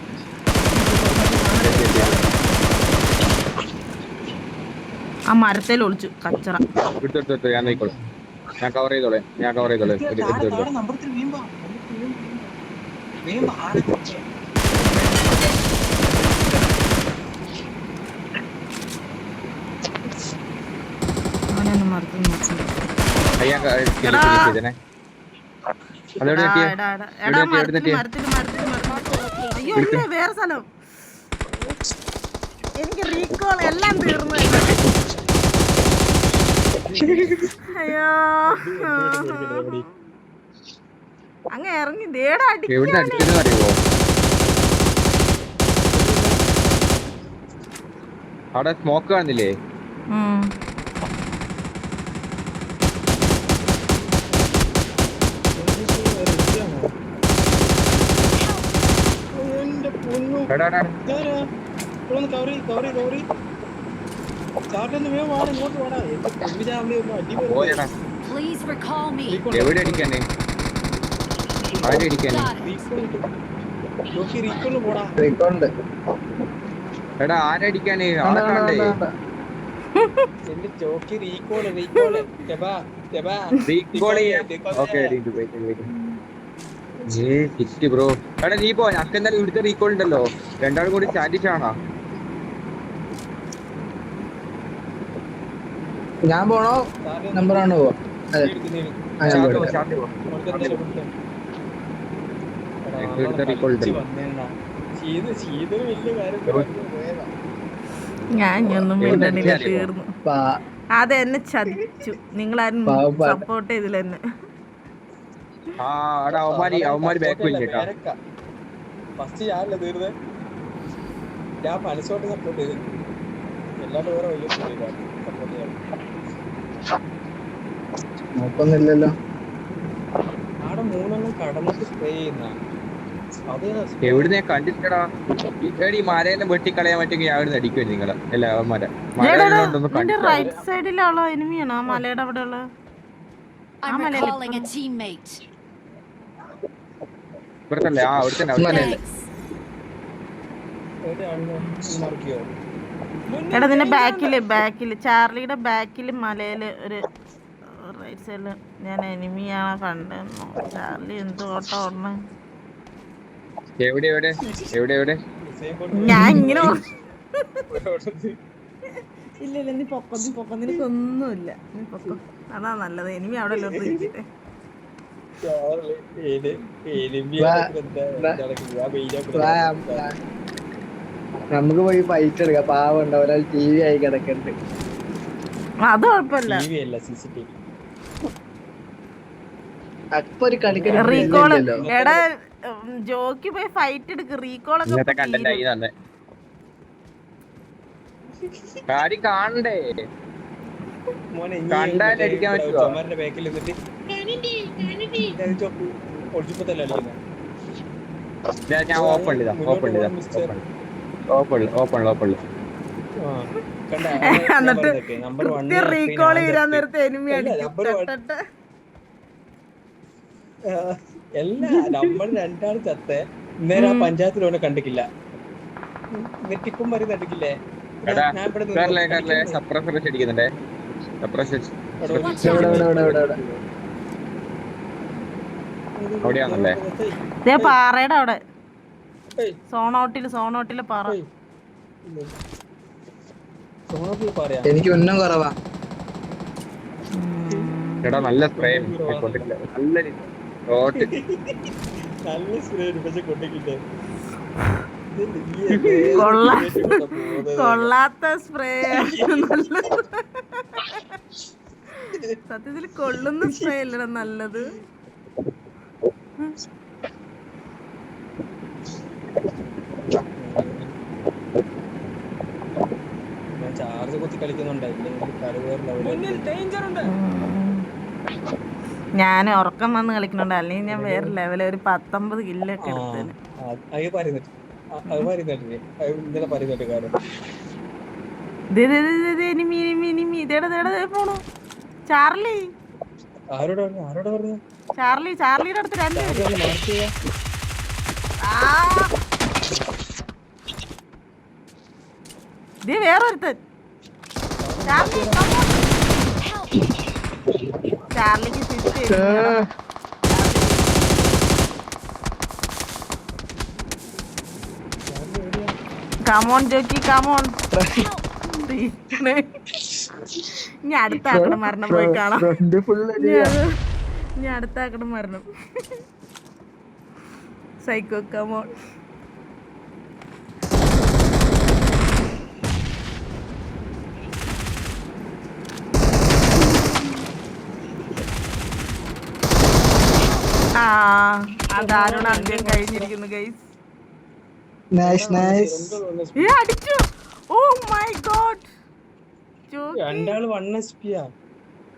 ആ മരത്തിൽ ഒളിച്ചു കച്ചറ. എടുത്തെടുത്തു ഞാൻ നോക്കോളൂ. ഞാൻ കവർ ചെയ്തോളെ. അയ്യോ വേറെ സ്ഥലം. എനിക്ക് റീകോൾ എല്ലാം തീർന്നു. അയ്യോ അങ്ങ് ഇറങ്ങി ദേടാ അവിടെ സ്മോക്ക് കാണുന്നില്ലേ? Please recall me. എവിടെ അടിക്കാനേ? ആരെ അടിക്കാനേ? എടാ ആരടിക്കാനേ? ആളെ കാണണ്ടേ? ബ്രോ എടാ നീ പോ. അക്കെന്തായാലും ഇവിടുത്തെ റീകോൾ ഉണ്ടല്ലോ. രണ്ടാളും കൂടി സ്റ്റാറ്റിഷ് ആണോ? ഞാൻ പോണോ? നമ്പറാണോ? ഞാൻ ഇനിയൊന്നും മിണ്ടണില്ല, തീർന്നു. അതെന്നെ ചതിച്ചു. നിങ്ങളാരും സപ്പോർട്ട് ചെയ്തില്ല എന്നെ. അവന്മാര് ബാക്ക് വലിഞ്ഞിട്ടാ. ഫസ്റ്റ് ഞാനല്ലേ തീർന്നേ. ഞാൻ മനസ്സോട്ട് സപ്പോർട്ട് ചെയ്തു. എല്ലാവരും വേറെ വലിയ സപ്പോർട്ട് ചെയ്യാം. നോക്കൊന്നില്ലല്ലോ. അവിടെ 3 എണ്ണം കടന്നിട്ട് സ്പ്രേ ചെയ്യുന്ന എവിടുന്ന് ഞാൻ കണ്ടിട്ടടാ. ഈ മലയെല്ലാം വെട്ടിക്കളയാൻ പറ്റുമെങ്കിൽ അവിടുന്ന് അടിക്കും നിങ്ങള് എല്ലാവന്മാരെ. റൈറ്റ് സൈഡിലുള്ള എനിമിയാണോ ആ മലയുടെ അവിടെ ഉള്ള? I'm recalling a teammate. ഇവിടത്തല്ലേ? അവിടെ തന്നെ. എടാ നിന്റെ ബാക്കില് ചാർലിയുടെ ബാക്കില് മലയില് ഒരു റൈറ്റ് സൈഡില് ഞാൻ എനിമിയാണോ കണ്ടെന്നോ. ചാർലി എന്ത് ഓട്ടം ഓടണേ? എവിടെ ഞാൻ ഇങ്ങനെ ഇല്ല നീ പൊക്കം നിനക്കൊന്നുമില്ല. നീ പൊക്കം, അതാ നല്ലത്. എനിമി അവിടെ ഇരിക്കട്ടെ. നമുക്ക് പോയി ഫൈറ്റ് എടുക്കാം. പാവം ഉണ്ടാവും, ഒരാൾ TV ആയി കിടക്കണ്ട്. അത് കുഴപ്പമില്ല. അപ്പൊ ഒരു കളിക്കാൻ റീകോൾ എടാ ജോക്കി പോയി ഫൈറ്റ് എടുക്ക്. റീകോൾ ഒക്കെ കാണണ്ടേ? കണ്ടാലടിക്കാൻ പറ്റുമോ? ഞാൻ ഓപ്പൺ എന്നിട്ട് റീകോൾ ചെയ്യാൻ നേരത്തെ എനിമി അടിച്ചിട്ട് എല്ലാ നമ്മൾ രണ്ടാളും ചത്ത നേരെ പഞ്ചായത്തിലോട്ട് കണ്ടിട്ടില്ല. നെറ്റിപ്പം മരുന്ന് അടിക്കില്ലേ? അവിടെയാണല്ലേ? ദേ പാറയുടെ അവിടെ സോണോട്ടില് പാറ. പറയാ എനിക്ക് ഉന്നം കുറവാ. എടാ നല്ല സ്പ്രേ കൊണ്ടിട്ടില്ല. നല്ല ഷോട്ട്. നല്ല സ്പ്രേ പക്ഷെ കൊണ്ടിക്കില്ലേ കൊള്ളാത്ത സ്പ്രേ. സത്യത്തിൽ കൊള്ളുന്ന സ്പ്രേ അല്ലടാ നല്ലത്. ഞാൻ ചാർജ് കുത്തി കളിക്കുന്നുണ്ടായില്ലേ ഞാൻ ഉറക്കം വന്ന് കളിക്കുന്നുണ്ട്, അല്ലെങ്കിൽ ഞാൻ വേറെ ലെവല് ഒരു 19 കില്ലൊക്കെ എടുത്തേന്. ഇന്നലെ പറയുന്നുണ്ട് കാര്യം പോണു ചാർലി. ആരോടാ പറഞ്ഞു ചാർലിയുടെ അടുത്ത് 2 വേറൊരുത്തൻ. ചാർലിക്ക് കമോൺ ജോക്കി കമോൺ. ഇനി അടുത്ത ആക്കണം മരണം പോയി കാണാം. ഇനി അടുത്ത ആക്കണം മരണം. Psycho come on. അതാരോട് അന്ത്യം കഴിഞ്ഞിരിക്കുന്നു ഗൈസ്. അടിച്ചു. Oh my God. രണ്ടാള് 1 HP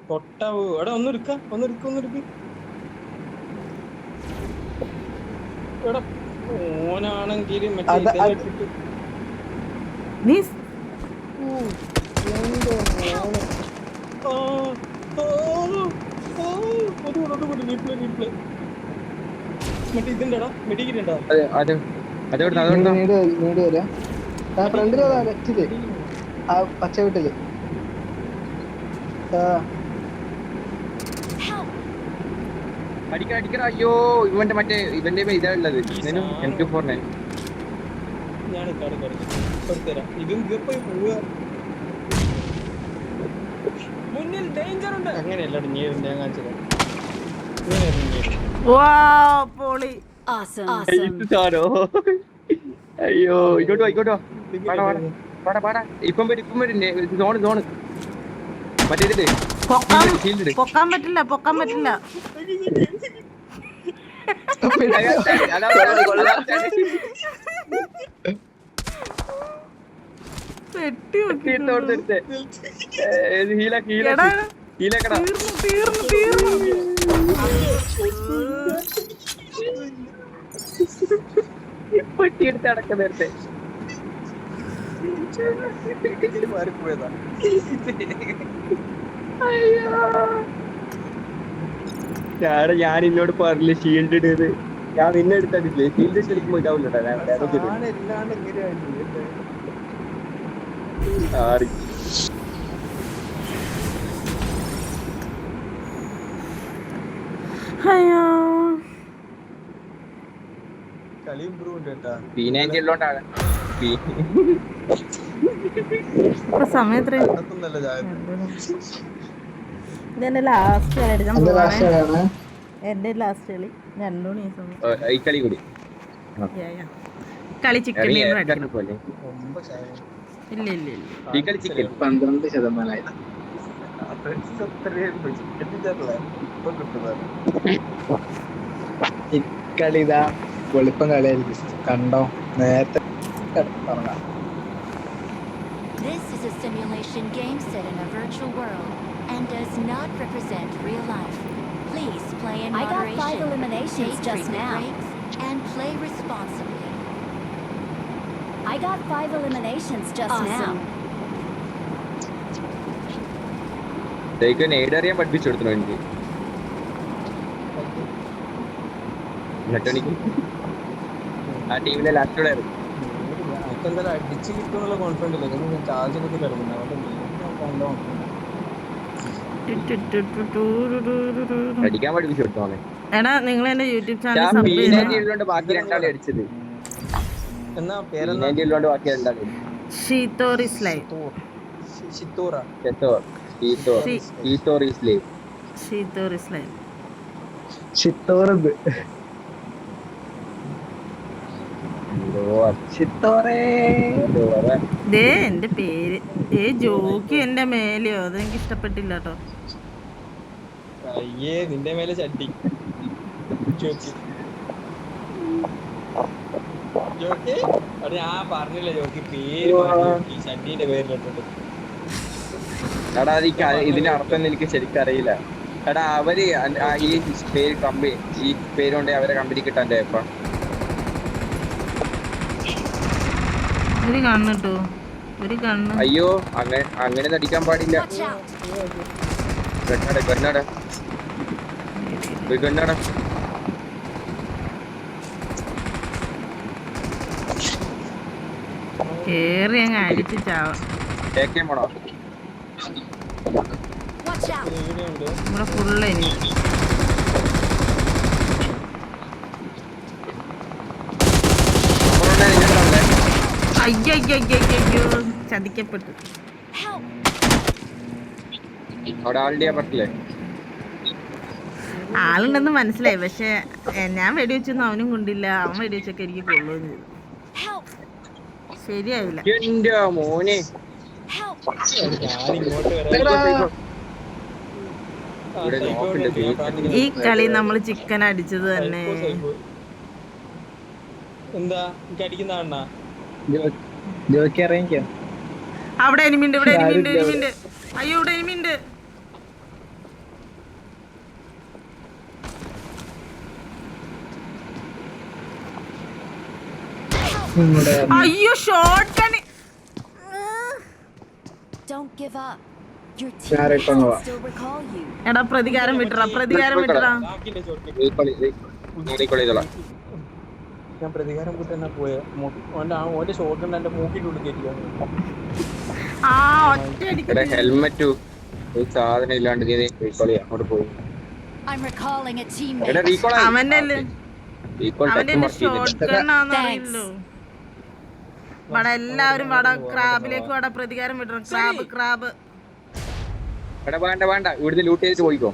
തൊട്ടാവൂ. എടാ ഒന്നെടുക്ക എടാ ഓനാണെങ്കിലും മറ്റേ ഇതുണ്ടടാ മെഡിക്കലുണ്ടോ? ഫ്രണ്ടില് ലെഫ്റ്റില് ആ പച്ച വീട്ടില് അടിക്കണ. അയ്യോ ഇവന്റെ മറ്റേ ഇവന്റെ ഇതാ ഉള്ളത്. M249 ഞാൻ കൊടുത്തരാം. ഇതും പോയി പോവുക. മുന്നിൽ ഡേഞ്ചർ ഉണ്ട്. അങ്ങനെയല്ല ഞാൻ കാണിച്ചത്. പൊളി. Awesome. അയ്യോ ഇങ്ങോട്ടോ പാടാ. ഇപ്പം വരും സോണ് മറ്റേ പൊക്കാൻ പറ്റില്ല. പെട്ടിയെടുത്ത് അടക്കം നേരത്തെ മാറിപ്പോയതാ. ഞാൻ ഇന്നോട് പറഞ്ഞില്ലേ ഷീൽഡ് ഇടത്. ഞാൻ നിന്നെ എടുത്തിട്ടില്ലേ ഷീൽഡ് കളിക്കുമ്പോ ഇതാവില്ലട്ടാ. അയ്യോ കളി ഇമ്പ്രൂവ് ഉണ്ട് കേട്ടാ. P90 ഉള്ളോണ്ടാണ്. സമയത്ര ഇതെന്റെ ലാസ്റ്റ് കളി എടുക്കാൻ പോവാണ്. എന്റെ ലാസ്റ്റ് കളി 2 മണി ഈ കളി കൂടി കളി ചിക്കൻ പോലെ ഇല്ല ഈ കളി ചിക്കൻ 12%. ഇക്കളിതാ വെളുപ്പം കളിയായിരിക്കും. കണ്ടോ നേരത്തെ തുടങ്ങാം. This is a simulation game set in a virtual world and does not represent real life. Please play in I got 5 moderation, eliminations take just frequent now. breaks, and play responsibly. I got 5 eliminations just Awesome. now. ഏടറിയാൻ പഠിപ്പിച്ചു കൊടുത്തോ എനിക്ക്. എന്നിട്ടെനിക്ക് ആ ടീമിലെ last ആയിരുന്നു. എന്തായാലും അടിച്ച് കിട്ടുന്നുള്ള confidence ഇല്ല. ഞാൻ ചാർജ് കുത്തി കിടക്കുന്നത് അടിക്കാൻ പഠിപ്പിച്ചു കൊടുത്തോളെ. എടാ നിങ്ങൾ എന്റെ യൂട്യൂബ് ചാനൽ ഞാൻ സബ് P90 ചെയ്യണം. ഉള്ളതുകൊണ്ട് ബാക്കി രണ്ടാളെ അടിച്ചത്. എന്നാ പേരെന്നാ? P90 ഉള്ളതുകൊണ്ട് ബാക്കി രണ്ടാളെ ഷീത്തോറിസ് ലൈവ്. ഷിത്തൂറ. ഷീത്തോറിസ് ലൈവ്. ചിത്തോറത് ദേ എന്റെ പേര് ജോക്കി എന്റെ മേലെയോ, അതെനിക്ക് ഇഷ്ടപ്പെട്ടില്ല കേട്ടോ. അയ്യേ നിന്റെ മേലെ ചട്ടി. ജോക്കി ജോക്കി അത് ഞാൻ പറഞ്ഞില്ല. ജോക്കി പേര് മാറ്റി ചട്ടീന്റെ പേരിലിട്ടുണ്ട്. എടാ ഇതിന്റെ അർത്ഥം എനിക്ക് ശരിക്കും അറിയില്ല. എടാ അവര് ഈ പേര് കമ്പനി ഈ പേര് കൊണ്ട് അവരെ കമ്പനി കിട്ടാൻ ഇപ്പൊ ഒരു കണ്ണ് കേട്ടോ, ഒരു കണ്ണ്. അയ്യോ അങ്ങനെ നടിക്കാൻ പാടില്ല. Watch out! ഗണ്ണട കേറി അങ്ങ് അടിച്ച് ചാവാം. Mono Watch out! ഇവിടെയുണ്ട്. ഇവിടെ ഫുള്ള് എനിക്ക്. അയ്യോ ചതിക്കപ്പെട്ടു. Help! അവിടെ ആളുടെ പറ്റില്ലേ? ആളുണ്ടെന്ന് മനസ്സിലായി, പക്ഷെ ഞാൻ വെടിവെച്ചൊന്നും അവനും കൊണ്ടില്ല. അവൻ വെടിവെച്ചൊക്കെ എനിക്ക് കൊള്ളുകയും ചെയ്തു. Help! ശരിയായില്ല. എന്റെ മോനെ Help! ഞാനിങ്ങോട്ട് വരാം. ഇവിടെ നോക്കണ്ട. ഈ കളി നമ്മൾ ചിക്കൻ അടിച്ചത് തന്നെ. എന്താ എനിക്ക് അടിക്കുന്ന അണ്ണാ? ജോക്കി ഇറങ്ങിക്കോ. അവിടെ എനിമിണ്ട്, ഇവിടെ എനിമിണ്ട്. അയ്യോ ഇവിടെ എനിമിണ്ട്. അയ്യോ shot gun. Don't give up. Your Sorry, team Pangwa. can still recall you. എടാ പ്രതികാരം വിട്ടറാ. ബാക്കിന്റെ ചോട്ടി ഞാൻ പ്രതികാരം കൂട്ടി തന്നെ പോയ ഓന്റെ ഷോട്ട് എന്റെ മൂക്കിന്റെ ഉള്ളിൽ കയറ്റിയാണ്. ആ ഒറ്റ ഇവിടെ ഹെൽമെറ്റ് ഒരു സാധനം ഇല്ലാണ്ട് നീ റീകോൾ അങ്ങോട്ട് പോയി. I'm recalling a teammate. എടാ റീകോൾ അവന്റെ റീകോൾ ഷോട്ട് ഗണ്ണാന്ന് അറിയില്ലോ. ഇവിടെ എല്ലാവരും വട ക്രാബിലേക്ക് വട പ്രതികാരം വിടണം. ക്രാബ് വേണ്ട ഇവിടുന്ന് ലൂട്ട് ചെയ്തിട്ട് പോയിക്കോ.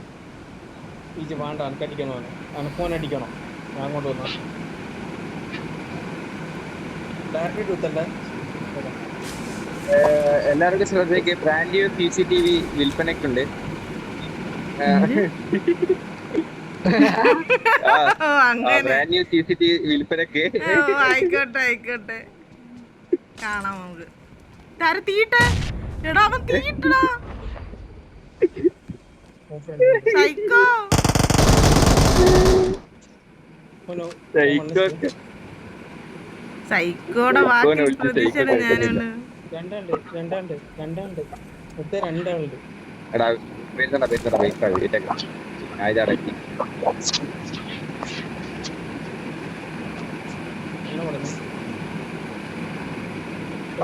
ഇത് വേണ്ട, അനക്കടിക്കണോ? അനക്കോൻ അടിക്കണോ? ഞാൻ അങ്ങോട്ട് വന്നാ ഡയറക്റ്റ് കുത്തല്ലേ. എല്ലാവർക്കും ശ്രദ്ധയ്ക്ക് ബ്രാൻഡ് ന്യൂ CCTV വിൽപ്പനക്കുണ്ട്. ബ്രാൻഡ് ന്യൂ CCTV വിൽപ്പനക്ക്. ആയിക്കോട്ടെ കാണാം നമുക്ക്. തീട്ടെ എടാ അവൻ തീട്ടടാ സൈക്കോ. സൈക്കോടെ വാക്കി പ്രതീക്ഷയാണ് ഞാനാണ്. രണ്ടാണ്ട് എടാ വെയിറ്റ് ആയിരത്തി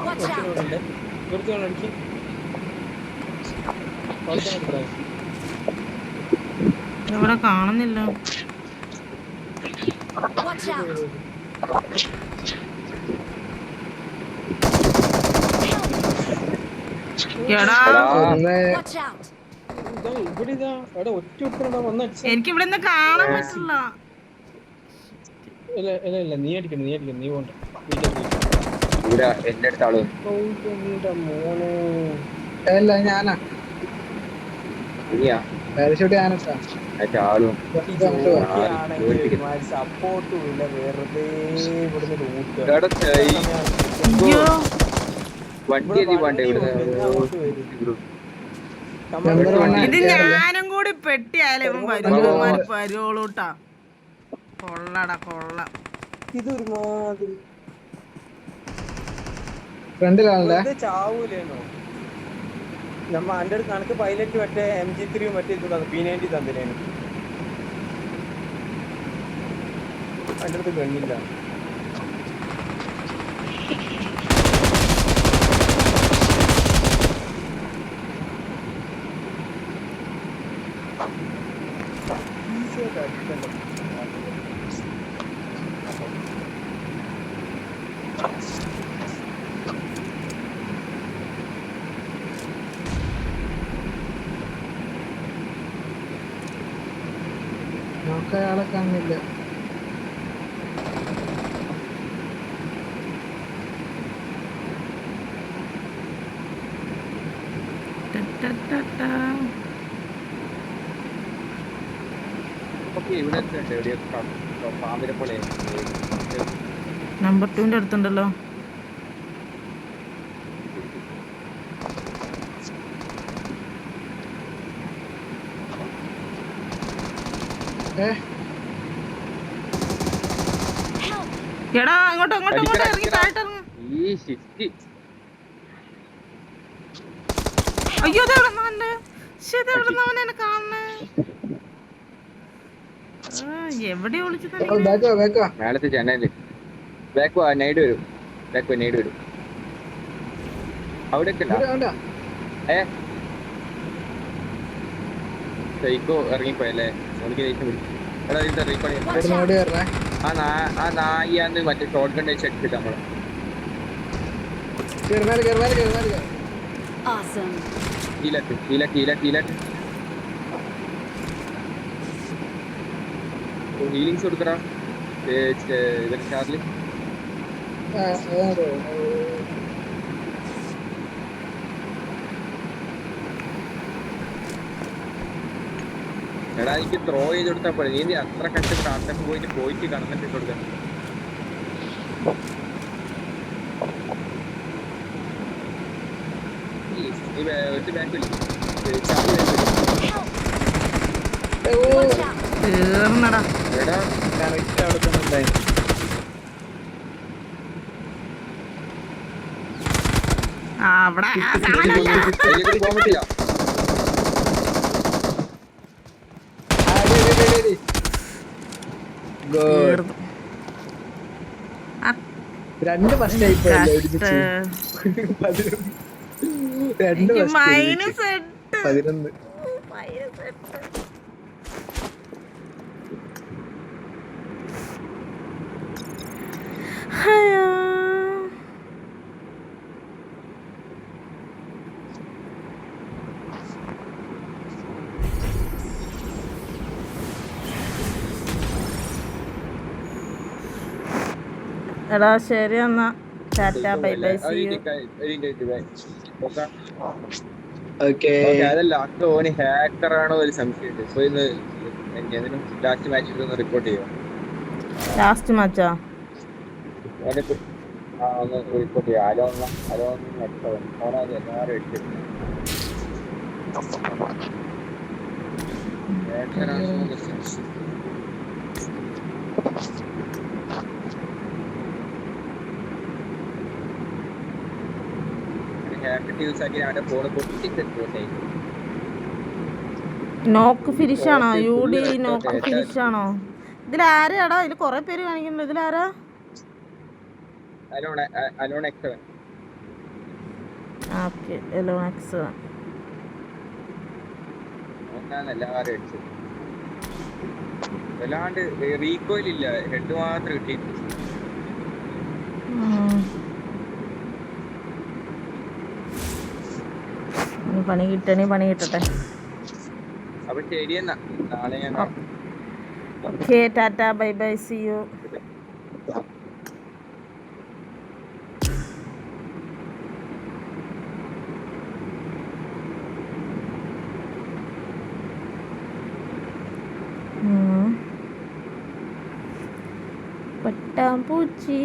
Watch out! ഇവിടെ കാണുന്നില്ല. Watch out! എടാ Watch out! എനിക്ക് ഇവിടെ നിന്ന് കാണാൻ പറ്റില്ല. ഇല്ല നീ അടിക്കണം നീ പോണ്ട. എന്റെ അടുത്ത ആള് മോനെ അല്ല ഞാനാ ഇനിയാ പാരഷൂട്ട് ഞാനെത്താ. ആളും സപ്പോർട്ടും ഇല്ല, വെറുതെ ഇവിടുന്ന് ലൂട്ട്. അയ്യോ വണ്ടി വേണ്ട ഇവിടെ. ഇത് ഞാനും കൂടി പെട്ടിയാലേ ഇവൻ വരുവോളൂട്ടാ. കൊള്ളടാ കൊള്ള. ഇതൊരുമാതിരി ഫ്രണ്ടിലാണല്ലേ ചാവൂലേനോ. നമ്മ എന്റെ അടുത്ത് കണക്ക് പൈലറ്റ് മറ്റേ MG3 മറ്റേ ഇത് P90 തന്നില്ലേനു. എന്റെ അടുത്ത് ഗണ്ണില്ല. നോക്ക അയാളെ കാണുന്നില്ല. ഇവിടെ എവിടെയോ പാമ്പിനെ പോലെ നമ്പർ 2 അടുത്തുണ്ടല്ലോ. എടാ അങ്ങോട്ടോ ഇറങ്ങി താഴോട്ട് ഇറങ്ങ്. ഈ ഷിഫ്റ്റ് അയ്യോ എന്നെ കാണുന്നേ. എവിടെ വിളിച്ചു മേലത്തെ ജനല് ബാക്ക് നൈഡ് വരും. അവിടെയൊക്കെ സൈക്കോ ഇറങ്ങിപ്പോയല്ലേ. ആ നായിയാന്ന് മറ്റേ ഷോർട്ട് ഗൺ വെച്ച് എടുത്തിട്ട് നമ്മള് Awesome. ഹീലിങ്സ് കൊടുക്കടാ ചാർലി. എടാ എനിക്ക് ത്രോ ചെയ്ത് കൊടുത്താ പോലെ നീ അത്ര കഷ്ടപ്പെട്ട് അട്ടക്ക് പോയിട്ട് കടന്നിട്ട് കൊടുക്കാൻ. തീർന്നടാ. എടാ കറക്റ്റ് അവിടെ തന്നെ ഉണ്ടായി. അവിടെ അതിലേക്ക് പോകാൻ പറ്റില്ല. തീർന്നു. രണ്ട് ഫസ്റ്റ് ആയി ഒരുമിച്ച്. രണ്ട് മൈനസ് 8. 11. എടാ ശരി എന്നാ tata bye bye see you. അതല്ല അക്ക് ഓന് ഹാക്കറാണോ ഒരു സംശയമുണ്ട്. ഇപ്പൊ ഇന്ന് ലാസ്റ്റ് മാച്ചിൽ ഒന്ന് റിപ്പോർട്ട് ചെയ്യാം. ലാസ്റ്റ് മാച്ചാ ഒന്ന് റിപ്പോർട്ട് ചെയ്യാം. അലോന്ന് ഓണത് എല്ലാവരും എടുത്തിട്ട് ഹാക്കറാണോ സംശയം. നോക്ക് ഫിനിഷ് ആണോ? യൂഡി നോക്ക് ഫിനിഷ് ആണോ? ഇതിലാരാടാ? ഇതിൽ കൊറേ പേര് കാണിക്കുന്നുണ്ട്. ഇതിലാരാ? ഓക്കെ എലോക്സ്. വല്ലാണ്ട് റീകോയിലില്ല, ഹെഡ് മാത്രം കിട്ടി. പണി കിട്ടണേ പണി കിട്ടട്ടെ. അപ്പൊ ശരിയെന്നാ, നാളെ ഞാൻ okay tata bye bye see you. പട്ടാമ്പൂച്ചി